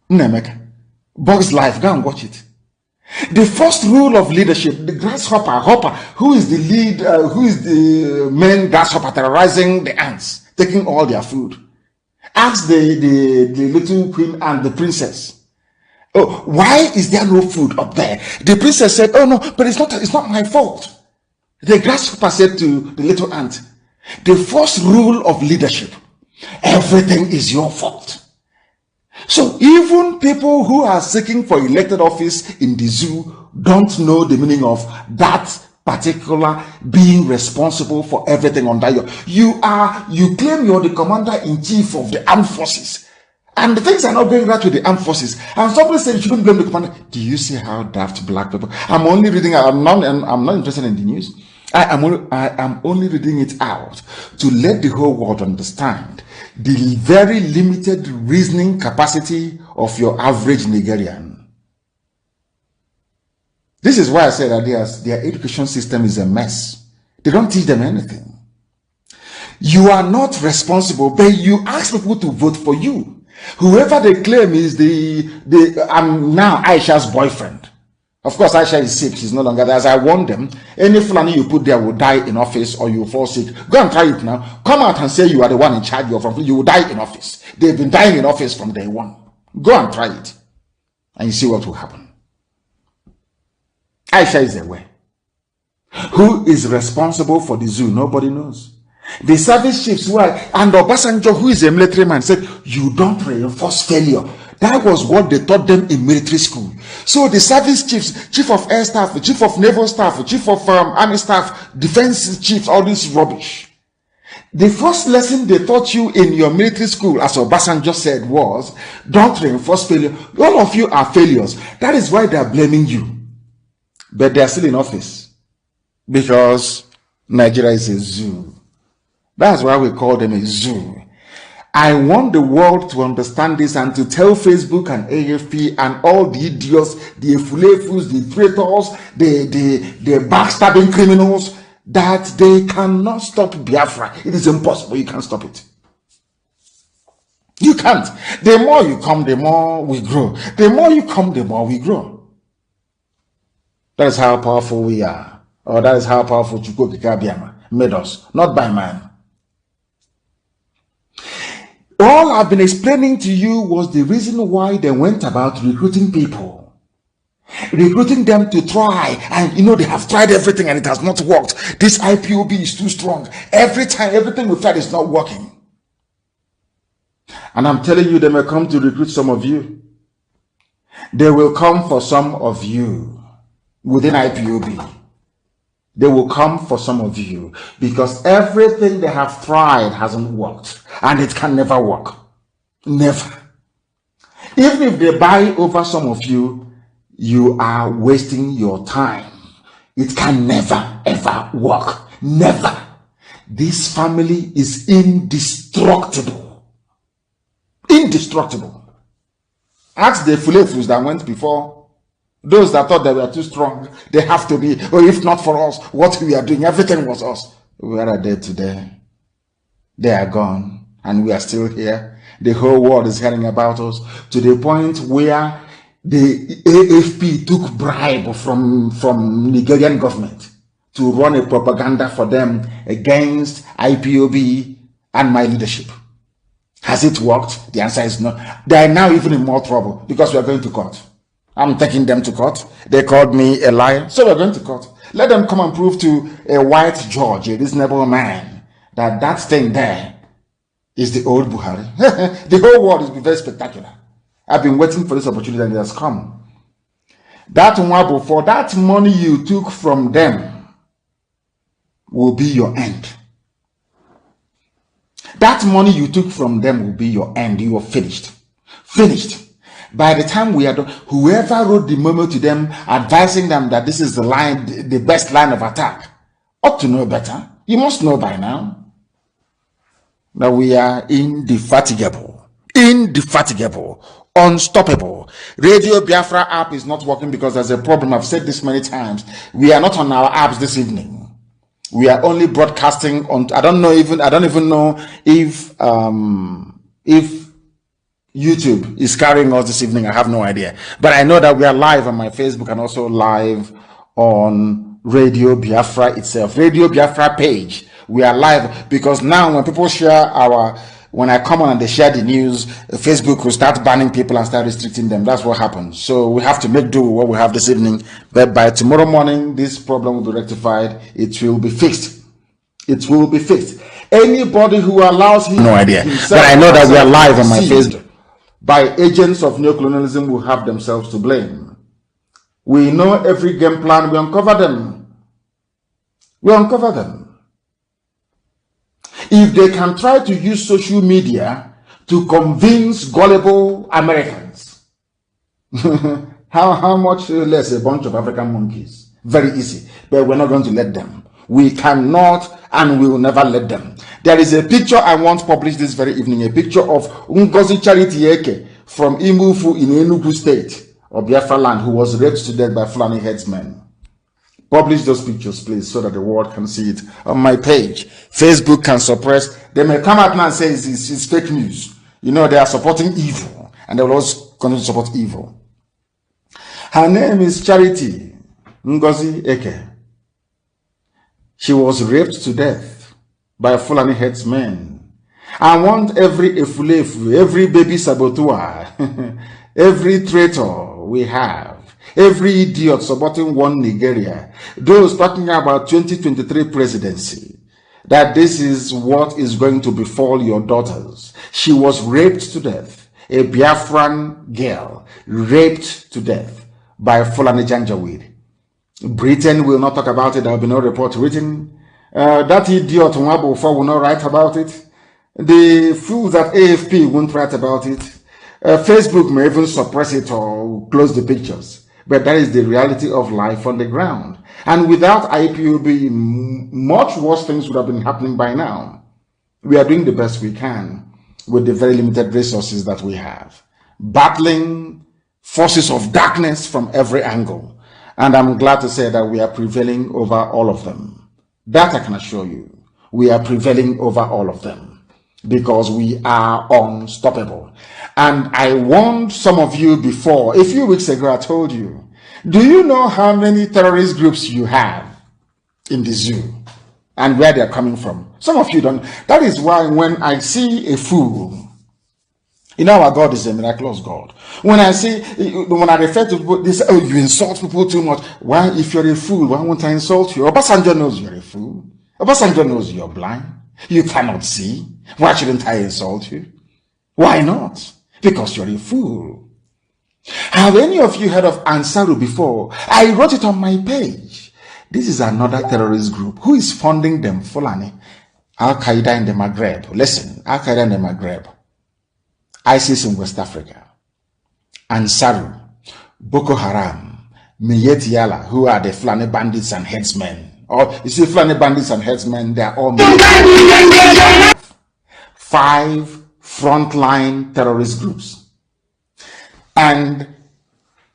Nemeka, Bug's Life, go and watch it. The first rule of leadership, the grasshopper, who is the lead, who is the main grasshopper terrorizing the ants, taking all their food, asks the little queen and the princess, Oh, why is there no food up there? The princess said, oh no, but it's not my fault. The grasshopper said to the little ant, the first rule of leadership, everything is your fault. So even people who are seeking for elected office in the zoo don't know the meaning of that particular being responsible for everything under you. You claim you're the commander-in-chief of the armed forces. And the things are not going right with the armed forces. And somebody said you shouldn't blame the commander. Do you see how daft black people? I'm only reading. I'm not interested in the news. I am only reading it out to let the whole world understand the very limited reasoning capacity of your average Nigerian. This is why I said that their education system is a mess. They don't teach them anything. You are not responsible, but you ask people to vote for you. Whoever they claim is I'm now Aisha's boyfriend. Of course, Aisha is sick. She's no longer there. As I warned them, any Fulani you put there will die in office or you will fall sick. Go and try it now. Come out and say you are the one in charge. You will die in office. They've been dying in office from day one. Go and try it. And you see what will happen. Aisha is aware. Who is responsible for the zoo? Nobody knows. The service chiefs and Obasanjo, who is a military man, said, you don't reinforce failure. That was what they taught them in military school. So the service chiefs, chief of air staff, chief of naval staff, chief of army staff, defense chiefs, all this rubbish. The first lesson they taught you in your military school, as Obasanjo said, was, don't reinforce failure. All of you are failures. That is why they are blaming you. But they are still in office. Because Nigeria is a zoo. That's why we call them a zoo. I want the world to understand this and to tell Facebook and AFP and all the idiots, the efulefus, the traitors, the backstabbing criminals, that they cannot stop Biafra. It is impossible. You can't stop it. You can't. The more you come, the more we grow. The more you come, the more we grow. That is how powerful we are. Or that is how powerful Chukwuka Biama made us. Not by man. All I've been explaining to you was the reason why they went about recruiting people. Recruiting them to try. And they have tried everything and it has not worked. This IPOB is too strong. Every time, everything we've tried is not working. And I'm telling you, they may come to recruit some of you. They will come for some of you within IPOB. They will come for some of you because everything they have tried hasn't worked and it can never work. Never. Even if they buy over some of you, you are wasting your time. It can never ever work. Never. This family is indestructible. Indestructible. Ask the Fulefus that went before. Those that thought they were too strong, they have to be. Or if not for us, what we are doing, everything was us. Where are they today? They are gone. And we are still here. The whole world is hearing about us to the point where the AFP took bribe from Nigerian government to run a propaganda for them against IPOB and my leadership. Has it worked? The answer is no. They are now even in more trouble because we are going to court. I'm taking them to court. They called me a liar. So we're going to court. Let them come and prove to a white judge, a reasonable man, that thing there is the old Buhari. The whole world is very spectacular. I've been waiting for this opportunity and it has come. That one before, that money you took from them will be your end. That money you took from them will be your end. You are finished. Finished. By the time we are done, whoever wrote the memo to them advising them that this is the line, the best line of attack, ought to know better. You must know by now that we are indefatigable, unstoppable. Radio Biafra app is not working because there's a problem. I've said this many times. We are not on our apps this evening. We are only broadcasting on. I don't even know if YouTube is carrying us this evening. I have no idea. But I know that we are live on my Facebook and also live on Radio Biafra itself. Radio Biafra page. We are live because now when people share our when I come on and they share the news, Facebook will start banning people and start restricting them. That's what happens. So we have to make do with what we have this evening. But by tomorrow morning, this problem will be rectified. It will be fixed. It will be fixed. Anybody who allows him, no idea, but I know that we are live on my Facebook, by agents of neocolonialism will have themselves to blame. We know every game plan. We uncover them. We uncover them. If they can try to use social media to convince gullible Americans, how much less a bunch of African monkeys? Very easy. But we're not going to let them. We cannot and we will never let them. There is a picture I want published this very evening, a picture of Ngozi Charity Eke from Imufu in Enugu State of Biafra land, who was raped to death by Fulani headsmen. Publish those pictures, please, so that the world can see it on my page. Facebook can suppress. They may come out now and say it's fake news. You know, they are supporting evil, and they will also continue to support evil. Her name is Charity Ngozi Eke. She was raped to death by Fulani headsmen. I want every efulefu, every baby saboteur, every traitor we have, every idiot supporting one Nigeria, those talking about 2023 presidency, that this is what is going to befall your daughters. She was raped to death, a Biafran girl, raped to death by Fulani Janjaweed. Britain will not talk about it. There will be no report written. That idiot Nwabufo will not write about it. The fools at AFP won't write about it. Facebook may even suppress it or close the pictures. But that is the reality of life on the ground. And without IPOB, much worse things would have been happening by now. We are doing the best we can with the very limited resources that we have, battling forces of darkness from every angle. And I'm glad to say that we are prevailing over all of them. That I can assure you. We are prevailing over all of them because we are unstoppable. And I warned some of you before, a few weeks ago, I told you, do you know how many terrorist groups you have in the zoo and where they're coming from? Some of you don't. That is why when I see a fool, you know, our God is a miraculous God. When I refer to people, they say, oh, you insult people too much. Why, if you're a fool, why won't I insult you? Obasanjo knows you're a fool. Obasanjo knows you're blind. You cannot see. Why shouldn't I insult you? Why not? Because you're a fool. Have any of you heard of Ansaru before? I wrote it on my page. This is another terrorist group. Who is funding them? Fulani. Al-Qaeda in the Maghreb. Listen, Al-Qaeda in the Maghreb. ISIS in West Africa, Ansaru, Boko Haram, Miyetti Allah, who are the Fulani bandits and headsmen. Or you see, Fulani bandits and headsmen, they are all 5 frontline terrorist groups. And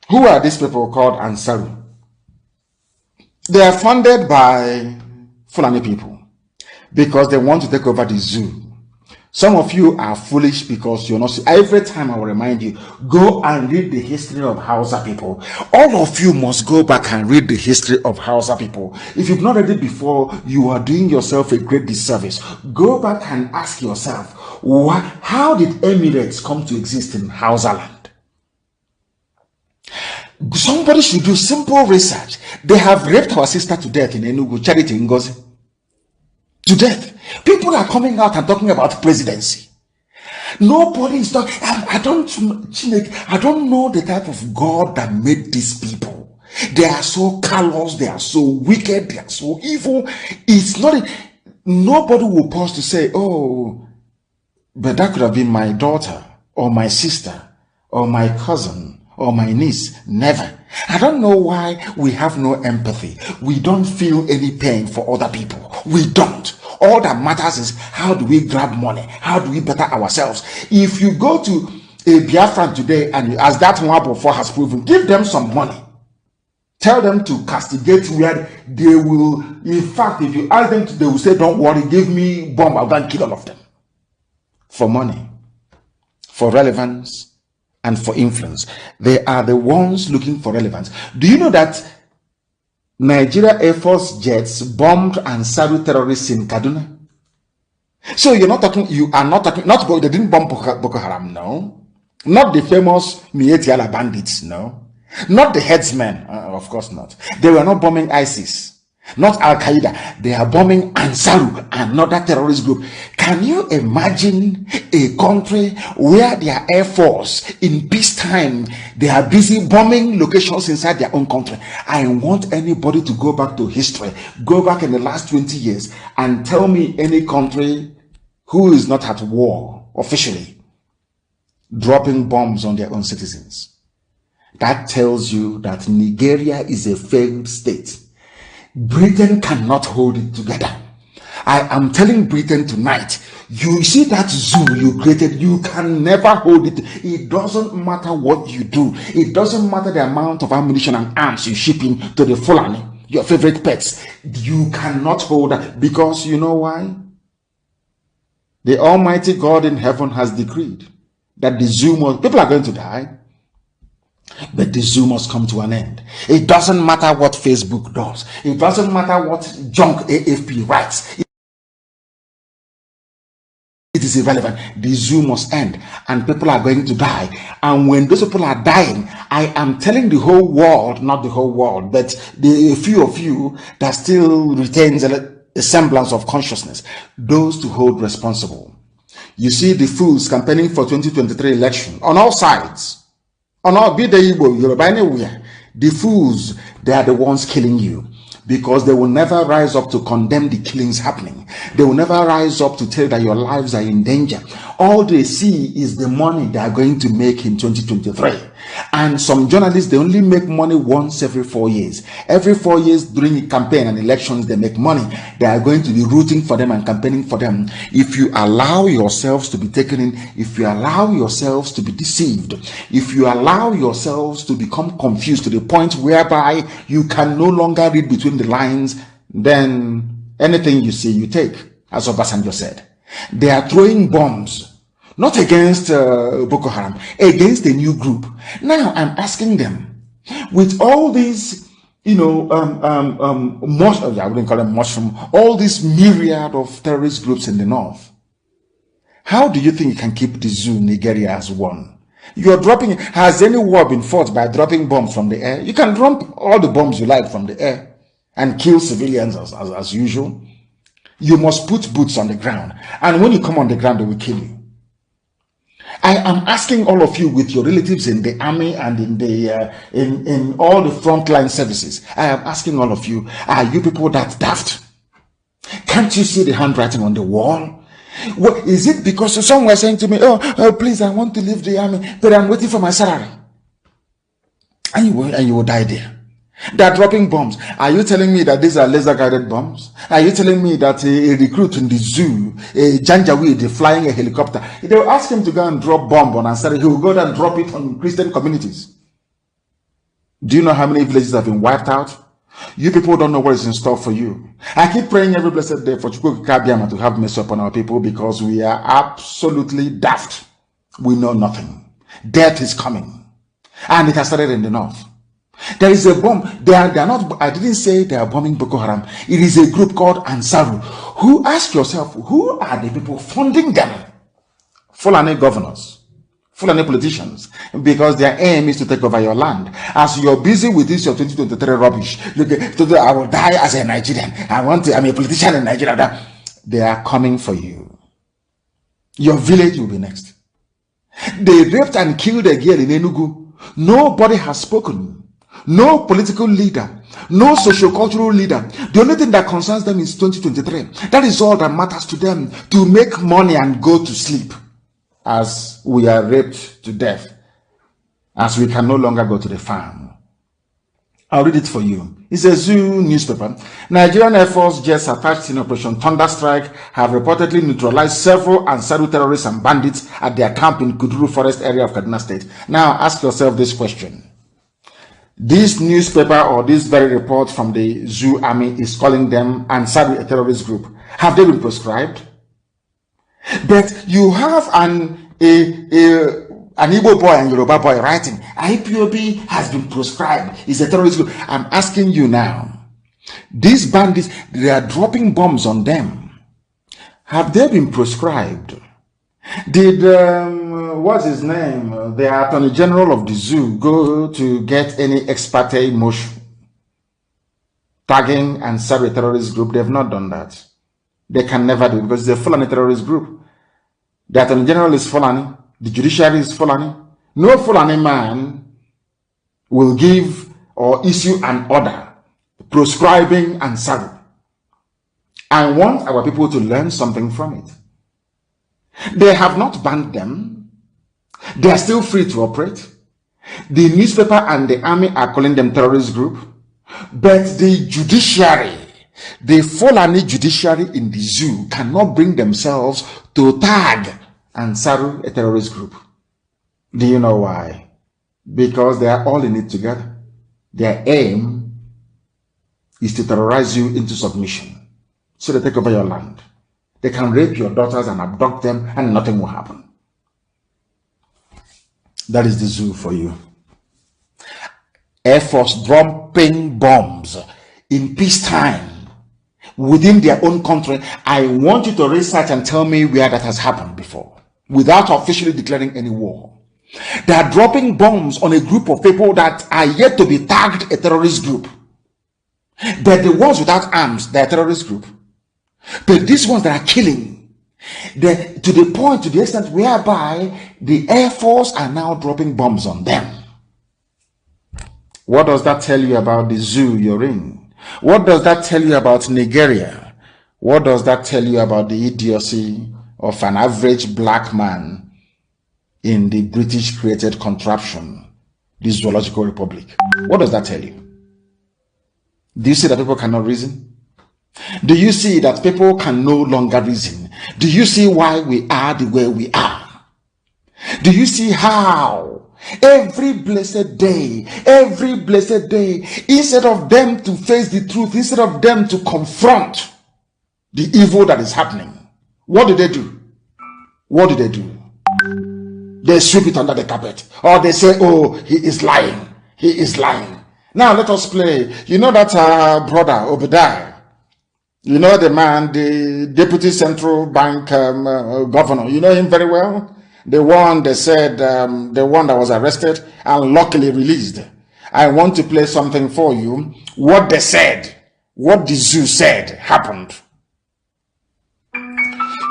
who are these people called Ansaru? They are funded by Fulani people because they want to take over the zoo. Some of you are foolish because you're not. Every time I will remind you, go and read the history of Hausa people. All of you must go back and read the history of Hausa people. If you've not read it before, you are doing yourself a great disservice. Go back and ask yourself, how did Emirates come to exist in Hausa land? Somebody should do simple research. They have raped our sister to death in Enugu, Charity Ngozi. To death. People are coming out and talking about presidency. Nobody is talking. I don't know the type of God that made these people. They are so callous, they are so wicked, they are so evil. It's not. Nobody will pause to say, oh, but that could have been my daughter or my sister or my cousin or my niece. Never. I don't know why we have no empathy. We don't feel any pain for other people. We don't. All that matters is how do we grab money? How do we better ourselves? If you go to a Biafran today and as that one before has proven, give them some money. Tell them to castigate where they will. In fact, if you ask them to, they will say, don't worry, give me bomb, I'll go and kill all of them. For money, for relevance, and for influence. They are the ones looking for relevance. Do you know that Nigeria Air Force jets bombed Ansaru terrorists in Kaduna? So you are not talking, they didn't bomb Boko Haram, no. Not the famous Mietiala bandits, no. Not the headsmen, of course not. They were not bombing ISIS, not Al-Qaeda. They are bombing Ansaru, another terrorist group. Can you imagine a country where their air force in peacetime, they are busy bombing locations inside their own country? I want anybody to go back to history, go back in the last 20 years and tell me any country who is not at war officially dropping bombs on their own citizens. That tells you that Nigeria is a failed state. Britain cannot hold it together. I am telling Britain tonight, you see that zoo you created, you can never hold it. It doesn't matter what you do. It doesn't matter the amount of ammunition and arms you ship in to the Fulani, your favorite pets. You cannot hold that, because you know why? The Almighty God in heaven has decreed that the zoo people are going to die, but the zoo must come to an end. It doesn't matter what Facebook does. It doesn't matter what junk AFP writes. It is irrelevant. The zoo must end, and people are going to die. And when those people are dying, I am telling the whole world, not the whole world, but the few of you that still retains a semblance of consciousness, those to hold responsible. You see the fools campaigning for 2023 election on all sides, on all, be the Igbo, Yoruba, anywhere. The fools, they are the ones killing you, because they will never rise up to condemn the killings happening. They will never rise up to tell you that your lives are in danger. All they see is the money they are going to make in 2023. And some journalists, they only make money once every 4 years. Every 4 years during campaign and elections, they make money. They are going to be rooting for them and campaigning for them. If you allow yourselves to be taken in, if you allow yourselves to be deceived, if you allow yourselves to become confused to the point whereby you can no longer read between the lines, then anything you see, you take, as Obasanjo said. They are throwing bombs, not against Boko Haram, against a new group. Now I'm asking them, with all these, I wouldn't call them mushroom, all this myriad of terrorist groups in the north, how do you think you can keep the zoo Nigeria as one? You're dropping, has any war been fought by dropping bombs from the air? You can drop all the bombs you like from the air and kill civilians as usual. You must put boots on the ground, and when you come on the ground, they will kill you. I am asking all of you with your relatives in the army and in the in all the frontline services. I am asking all of you, are you people that daft? Can't you see the handwriting on the wall? What is it? Because someone saying to me, oh, please, I want to leave the army, but I'm waiting for my salary. And you will die there. They are dropping bombs. Are you telling me that these are laser-guided bombs? Are you telling me that a recruit in the zoo, a Janjaweed, flying a helicopter, they will ask him to go and drop bomb on Ansari, he will go there and drop it on Christian communities? Do you know how many villages have been wiped out? You people don't know what is in store for you. I keep praying every blessed day for Chukwu Kabiama to have mercy upon our people, because we are absolutely daft. We know nothing. Death is coming. And it has started in the north. There is a bomb. They are not, I didn't say they are bombing Boko Haram. It is a group called Ansaru. Who, ask yourself, who are the people funding them? Fulani governors, Fulani politicians, because their aim is to take over your land. As you're busy with this, your 2023 rubbish, I will die as a Nigerian. I'm a politician in Nigeria. They are coming for you. Your village will be next. They raped and killed a girl in Enugu. Nobody has spoken. No political leader, no socio-cultural leader. The only thing that concerns them is 2023. That is all that matters to them, to make money and go to sleep, as we are raped to death, as we can no longer go to the farm. I'll read it for you. It's a zoo newspaper. Nigerian Air Force jets attached in Operation Thunderstrike have reportedly neutralized several Ansaru terrorists and bandits at their camp in Kuduru Forest area of Kaduna State. Now ask yourself this question. This newspaper or this very report from the zoo army is calling them Ansaru, a terrorist group. Have they been proscribed? But you have an Igbo boy and Yoruba boy writing, IPOB has been proscribed. It's a terrorist group. I'm asking you now, these bandits, they are dropping bombs on them. Have they been proscribed? Did, what's his name, the Attorney General of the zoo, go to get any ex parte motion tagging and start a terrorist group? They've not done that. They can never do it because it's a Fulani terrorist group. The Attorney General is Fulani. The judiciary is Fulani. No Fulani man will give or issue an order proscribing Ansaru. I want our people to learn something from it. They have not banned them. They are still free to operate. The newspaper and the army are calling them terrorist group. But the judiciary, the Fulani judiciary in the zoo cannot bring themselves to tag Ansaru a terrorist group. Do you know why? Because they are all in it together. Their aim is to terrorize you into submission. So they take over your land. They can rape your daughters and abduct them and nothing will happen. That is the zoo for you. Air Force dropping bombs in peacetime within their own country. I want you to research and tell me where that has happened before without officially declaring any war. They are dropping bombs on a group of people that are yet to be tagged a terrorist group. But the ones without arms, they are a terrorist group. But these ones that are killing, to the extent whereby the Air Force are now dropping bombs on them. What does that tell you about the zoo you're in? What does that tell you about Nigeria? What does that tell you about the idiocy of an average black man in the British created contraption, the Zoological Republic? What does that tell you? Do you see that people cannot reason? Do you see that people can no longer reason? Do you see why we are the way we are? Do you see how every blessed day, instead of them to face the truth, instead of them to confront the evil that is happening, what do they do? What do they do? They sweep it under the carpet, or they say, oh, he is lying. He is lying. Now let us play. You know that brother Obadiah, you know the man, the deputy central bank governor, you know him very well? The one they said, the one that was arrested and luckily released. I want to play something for you. What they said, what the zoo said happened.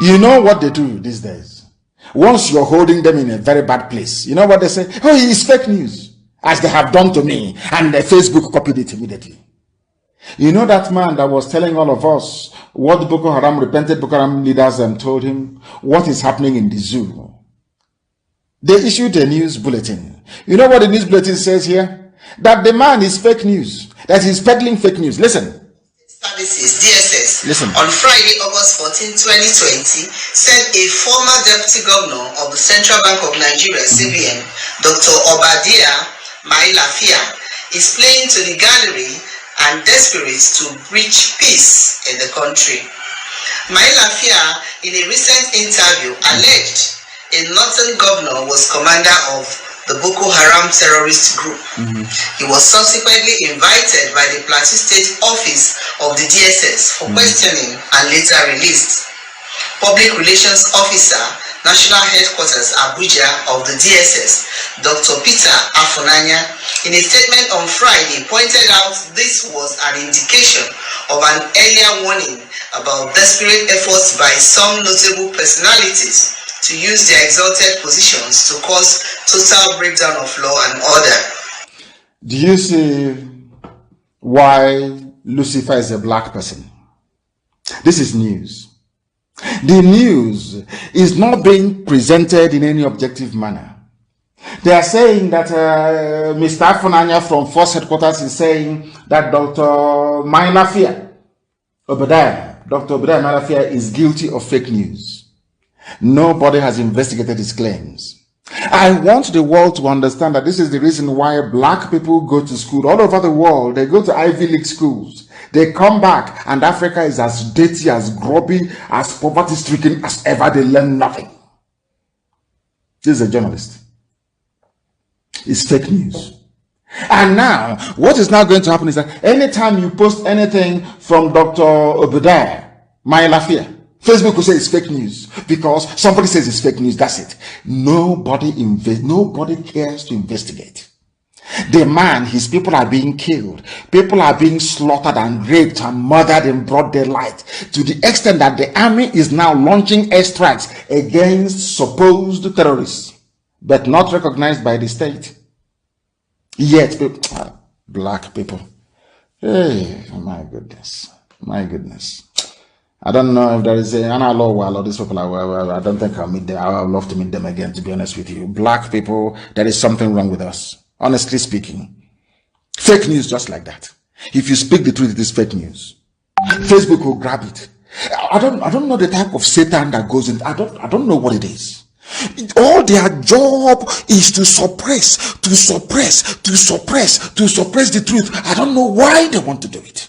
You know what they do these days? Once you're holding them in a very bad place, you know what they say? Oh, he is fake news, as they have done to me, and the Facebook copied it immediately. You know that man that was telling all of us what Boko Haram, repented Boko Haram leaders told him, what is happening in the zoo? They issued a news bulletin. You know what the news bulletin says here? That the man is fake news, that he's peddling fake news. Listen. Services, DSS, Listen. On Friday, August 14, 2020, said a former deputy governor of the Central Bank of Nigeria, CBN, Dr. Obadiah Mailafia, is playing to the gallery and desperate to reach peace in the country. Mailafia, in a recent interview, alleged a northern governor was commander of the Boko Haram terrorist group. He was subsequently invited by the Plateau State Office of the DSS for questioning and later released. Public Relations Officer, National Headquarters Abuja of the DSS, Dr. Peter Afunanya, in a statement on Friday, pointed out this was an indication of an earlier warning about desperate efforts by some notable personalities to use their exalted positions to cause total breakdown of law and order. Do you see why Lucifer is a black person? This is news. The news is not being presented in any objective manner. They are saying that Mr. Afunanya from Force Headquarters is saying that Dr. Mailafia, Dr. Obadiah Mailafia is guilty of fake news. Nobody has investigated his claims. I want the world to understand that this is the reason why black people go to school all over the world. They go to Ivy League schools. They come back and Africa is as dirty, as grubby, as poverty-stricken as ever. They learn nothing. This is a journalist. It's fake news. And now, what is now going to happen is that anytime you post anything from Dr. Obadiah Mailafia, Facebook will say it's fake news because somebody says it's fake news. That's it. Nobody cares to investigate. The man, his people are being killed. People are being slaughtered and raped and murdered in broad daylight, to the extent that the army is now launching airstrikes against supposed terrorists, but not recognized by the state. Yet, black people. Hey, my goodness. My goodness. I don't know if there is an law while all these people are, I don't think I'll meet them. I would love to meet them again, to be honest with you. Black people, there is something wrong with us. Honestly speaking. Fake news just like that. If you speak the truth, it is fake news. Facebook will grab it. I don't know the type of Satan that goes in. I don't know what it is. All their job is to suppress the truth. I don't know why they want to do it.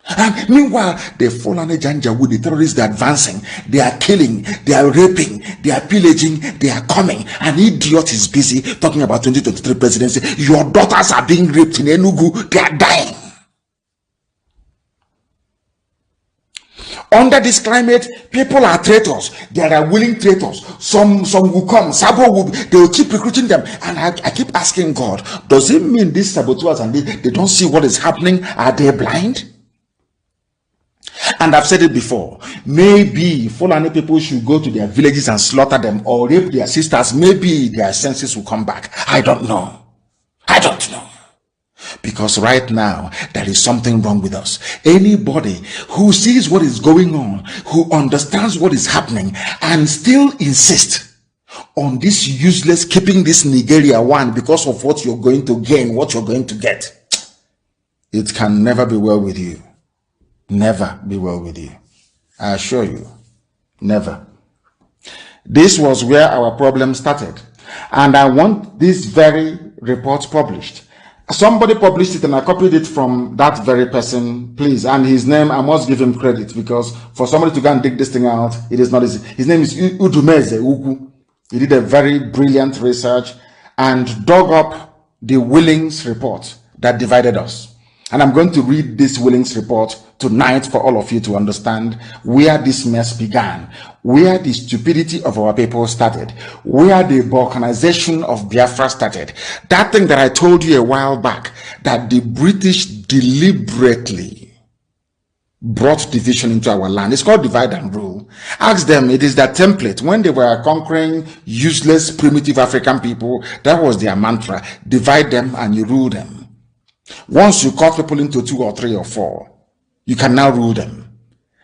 And meanwhile, the Fulani Janjaweed, the terrorists, they're advancing, they are killing, they are raping, they are pillaging, they are coming. An idiot is busy talking about 2023 presidency. Your daughters are being raped in Enugu, they are dying. Under this climate, people are traitors. There are willing traitors. Some will come. They will keep recruiting them. And I keep asking God, does it mean these saboteurs and they don't see what is happening? Are they blind? And I've said it before, maybe Fulani people should go to their villages and slaughter them or rape their sisters. Maybe their senses will come back. I don't know. Because right now, there is something wrong with us. Anybody who sees what is going on, who understands what is happening, and still insists on this useless keeping this Nigeria one because of what you're going to gain, what you're going to get, it can never be well with you. Never be well with you. I assure you, never. This was where our problem started. And I want this very report published. Somebody published it and I copied it from that very person, please. And his name, I must give him credit because for somebody to go and dig this thing out, it is not easy. His name is Udumeze Ugu. He did a very brilliant research and dug up the Willink Report that divided us. And I'm going to read this Willink Report tonight for all of you to understand where this mess began, where the stupidity of our people started, where the balkanization of Biafra started. That thing that I told you a while back, that the British deliberately brought division into our land. It's called divide and rule. Ask them, it is their template. When they were conquering useless, primitive African people, that was their mantra. Divide them and you rule them. Once you cut people into 2 or 3 or 4, you can now rule them.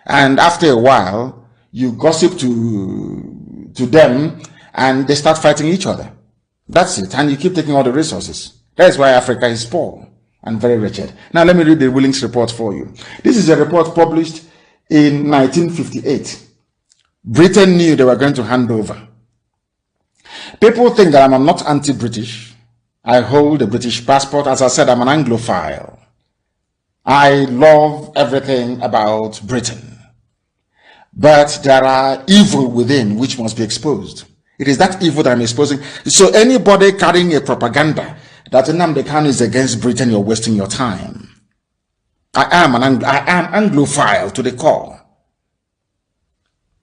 And after a while, you gossip to them and they start fighting each other. That's it. And you keep taking all the resources. That is why Africa is poor and very wretched. Now let me read the Willink Report for you. This is a report published in 1958. Britain knew they were going to hand over. People think that I'm not anti-British. I hold a British passport. As I said, I'm an Anglophile. I love everything about Britain. But there are evil within which must be exposed. It is that evil that I'm exposing. So anybody carrying a propaganda that Nnamdi Kanu is against Britain, you're wasting your time. I am Anglophile to the core.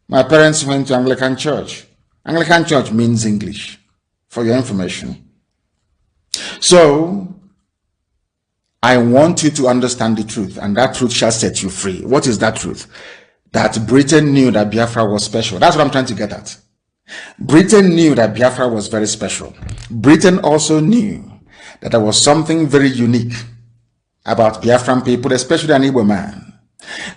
My parents went to Anglican Church. Anglican Church means English, for your information. So, I want you to understand the truth, and that truth shall set you free. What is that truth? That Britain knew that Biafra was special. That's what I'm trying to get at. Britain knew that Biafra was very special. Britain also knew that there was something very unique about Biafran people, especially an Igbo man.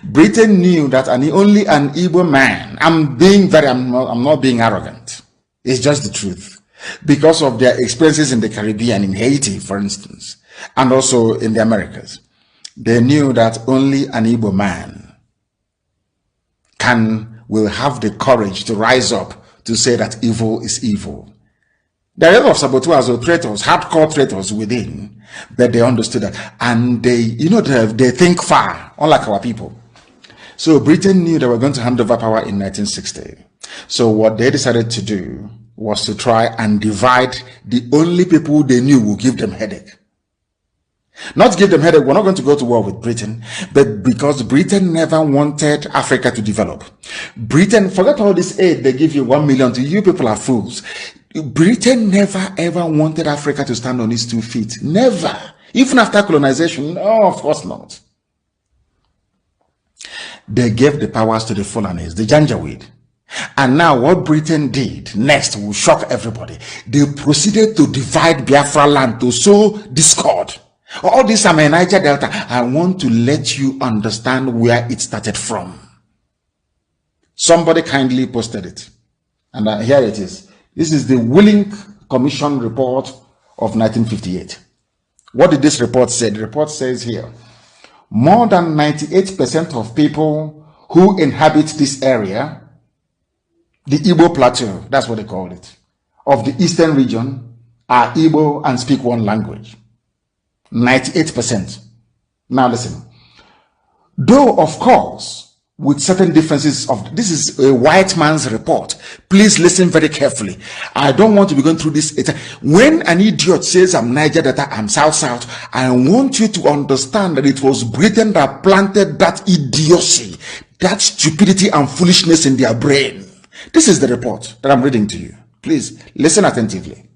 Britain knew that only an Igbo man, I'm not being arrogant. It's just the truth. Because of their experiences in the Caribbean, in Haiti, for instance, and also in the Americas. They knew that only an Igbo man will have the courage to rise up to say that evil is evil. There are a lot of saboteurs or traitors, hardcore traitors within, but they understood that. And they think far, unlike our people. So Britain knew they were going to hand over power in 1960. So what they decided to do was to try and divide the only people they knew would give them headache. Not give them headache. We're not going to go to war with Britain, but because Britain never wanted Africa to develop. Britain, forget all this aid they give you, 1 million to you people are fools. Britain never ever wanted Africa to stand on its 2 feet. Never. Even after colonization, no, of course not. They gave the powers to the Fulanis, the Janjaweed. And now what Britain did next will shock everybody. They proceeded to divide Biafra land to sow discord. All this are my Niger Delta. I want to let you understand where it started from. Somebody kindly posted it. And here it is. This is the Willink Commission report of 1958. What did this report say? The report says here, more than 98% of people who inhabit this area, the Igbo Plateau, that's what they call it, of the eastern region, are Igbo and speak one language. 98%. Now listen. Though, of course, with certain differences of, this is a white man's report. Please listen very carefully. I don't want to be going through this. When an idiot says I'm Niger Delta, I'm South, I want you to understand that it was Britain that planted that idiocy, that stupidity and foolishness in their brain. This is the report that I'm reading to you. Please listen attentively.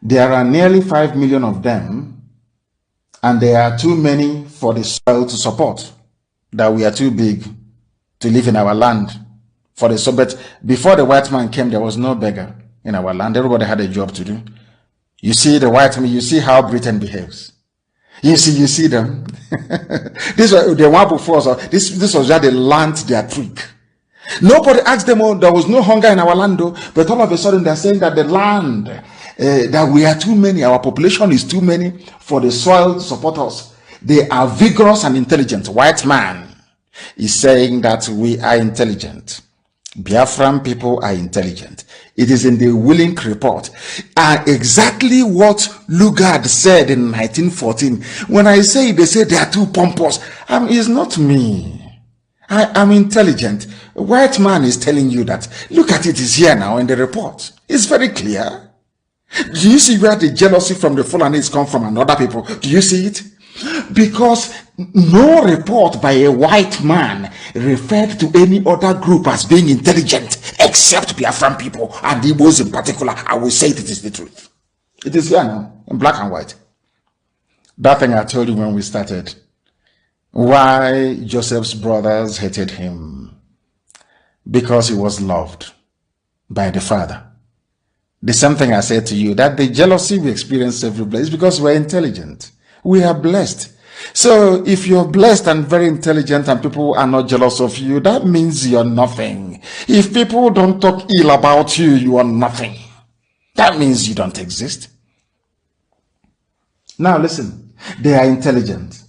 There are nearly 5 million of them, and there are too many for the soil to support, that we are too big to live in our land. For the But before the white man came, there was no beggar in our land. Everybody had a job to do. You see the white man, you see how Britain behaves. You see them. This was the one before us. This was where they learned their trick. Nobody asked them, oh, there was no hunger in our land, though, but all of a sudden they're saying that the land, that we are too many, our population is too many for the soil to support us. They are vigorous and intelligent. White man is saying that we are intelligent. Biafran people are intelligent. It is in the Willink Report. And exactly what Lugard said in 1914. When I say, they say they are too pompous. It's not me. I am intelligent. A white man is telling you that. Look at it, is here now in the report. It's very clear. Do you see where the jealousy from the Fulanis come from and other people? Do you see it? Because no report by a white man referred to any other group as being intelligent except Biafran people and the Igbos in particular. I will say it is the truth. It is here now in black and white. That thing I told you when we started. Why Joseph's brothers hated him? Because he was loved by the Father. The same thing I said to you, that the jealousy we experience every place is because we're intelligent. We are blessed. So if you're blessed and very intelligent and people are not jealous of you, that means you're nothing. If people don't talk ill about you, you are nothing. That means you don't exist. Now listen, they are intelligent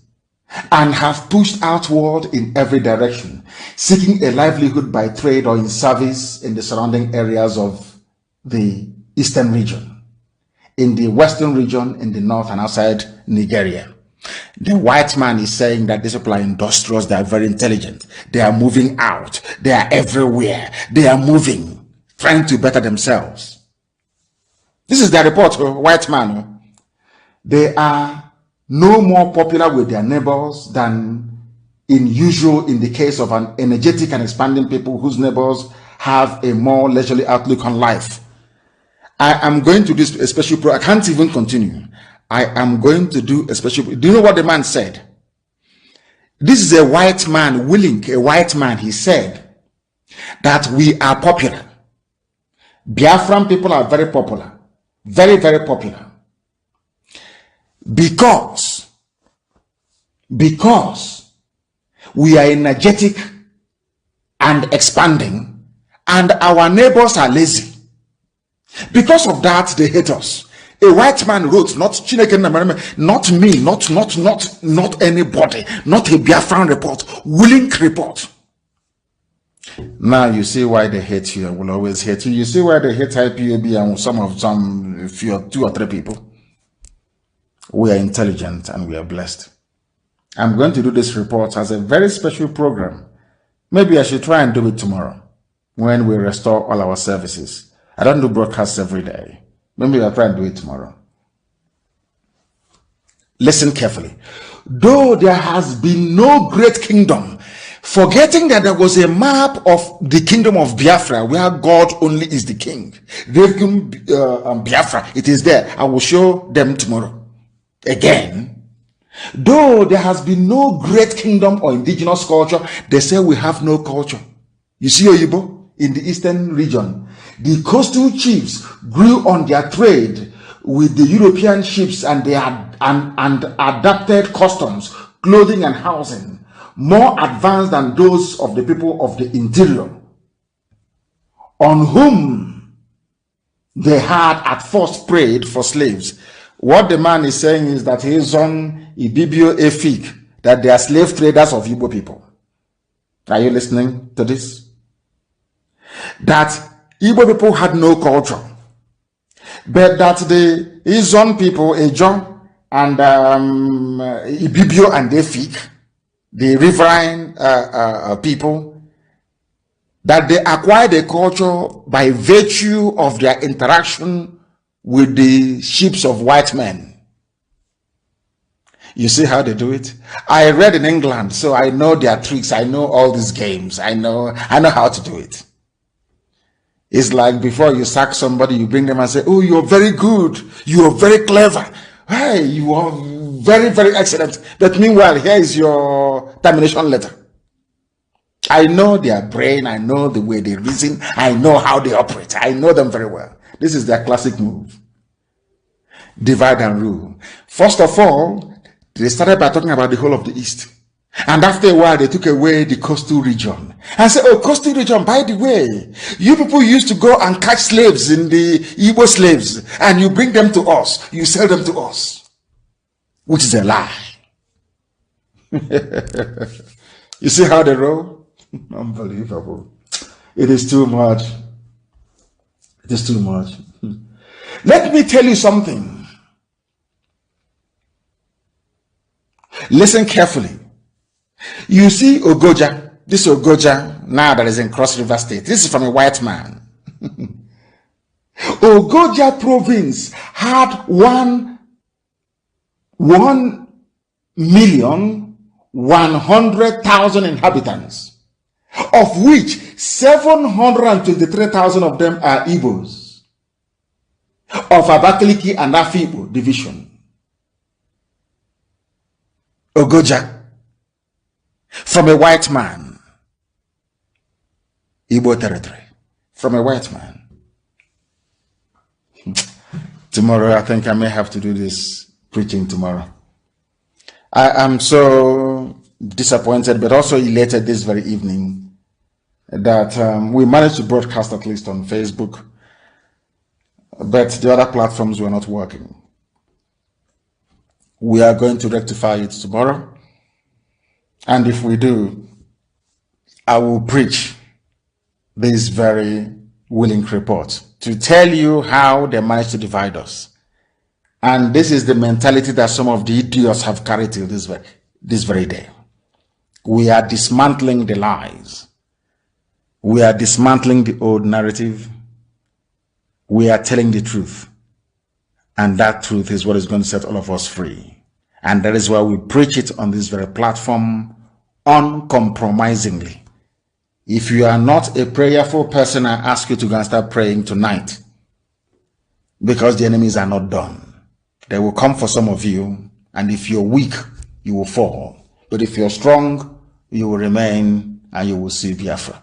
and have pushed outward in every direction, seeking a livelihood by trade or in service in the surrounding areas of the eastern region, in the western region, in the north and outside Nigeria. The white man is saying that these people are industrious, they are very intelligent, they are moving out, they are everywhere, they are moving, trying to better themselves. This is the report, white man. They are no more popular with their neighbors than in the case of an energetic and expanding people whose neighbors have a more leisurely outlook on life. I am going to do a special program. I can't even continue. I am going to do a special. Do you know what the man said? This is a white man, Willink, a white man. He said that we are popular. Biafran people are very popular. Very, very popular. Because we are energetic and expanding, and our neighbors are lazy. Because of that, they hate us. A white man wrote, not Chineke, not me, not anybody, not a Biafran report, Willink Report. Now you see why they hate you and will always hate you. You see why they hate IPOB and some few, 2 or 3 people. We are intelligent and we are blessed. I'm going to do this report as a very special program. Maybe I should try and do it tomorrow when we restore all our services. I don't do broadcasts every day. Maybe I'll try and do it tomorrow. Listen carefully. Though there has been no great kingdom, forgetting that there was a map of the kingdom of Biafra where God only is the king. Biafra, it is there. I will show them tomorrow. Again, though there has been no great kingdom or indigenous culture, they say we have no culture. You see, Oyibo, in the eastern region, the coastal chiefs grew on their trade with the European ships, and they had and adapted customs, clothing, and housing more advanced than those of the people of the interior, on whom they had at first prayed for slaves. What the man is saying is that he is on Ibibio Efik, that they are slave traders of Igbo people. Are you listening to this? That Igbo people had no culture, but that the Izon people, Ejo, and Ibibio and Efik, the riverine people, that they acquired a culture by virtue of their interaction with the ships of white men. You see how they do it? I read in England, so I know their tricks. I know all these games. I know how to do it. It's like before you sack somebody, you bring them and say, oh, you're very good. You're very clever. Hey, you are very, very excellent. But meanwhile, here is your termination letter. I know their brain. I know the way they reason. I know how they operate. I know them very well. This is their classic move. Divide and rule. First of all, they started by talking about the whole of the East. And after a while, they took away the coastal region and said, oh, coastal region, by the way, you people used to go and catch slaves in the Igbo slaves, and you bring them to us, you sell them to us, which is a lie. You see how they roll? Unbelievable. It is too much. It is too much. Let me tell you something. Listen carefully. You see Ogoja, this Ogoja now that is in Cross River State. This is from a white man. Ogoja province had 1,100,000 inhabitants, of which 723,000 of them are Igbos of Abakaliki and Afikpo division. Ogoja. From a white man. Igbo territory. From a white man. Tomorrow, I think I may have to do this preaching tomorrow. I am so disappointed, but also elated this very evening that we managed to broadcast at least on Facebook, but the other platforms were not working. We are going to rectify it tomorrow. And if we do, I will preach this very Willink Report to tell you how they managed to divide us. And this is the mentality that some of the idiots have carried till this very day. We are dismantling the lies. We are dismantling the old narrative. We are telling the truth. And that truth is what is going to set all of us free. And that is why we preach it on this very platform uncompromisingly. If you are not a prayerful person, I ask you to go and start praying tonight, because the enemies are not done. They will come for some of you, and if you're weak, you will fall. But if you're strong, you will remain, and you will see Biafra.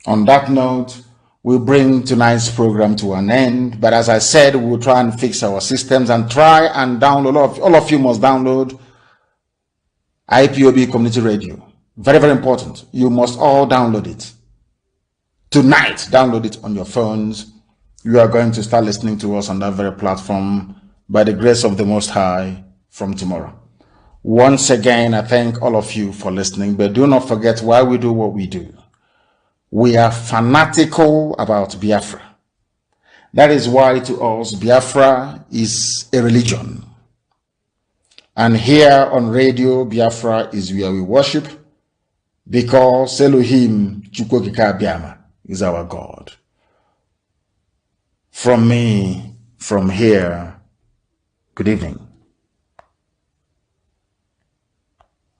On that note, we'll bring tonight's program to an end. But as I said, we'll try and fix our systems and try and download. All of you must download IPOB Community Radio. Very, very important. You must all download it. Tonight, download it on your phones. You are going to start listening to us on that very platform by the grace of the Most High from tomorrow. Once again, I thank all of you for listening, but do not forget why we do what we do. We are fanatical about Biafra. That is why to us, Biafra is a religion. And here on radio, Biafra is where we worship, because Elohim Chukwokika Biama is our God. From me, from here, good evening.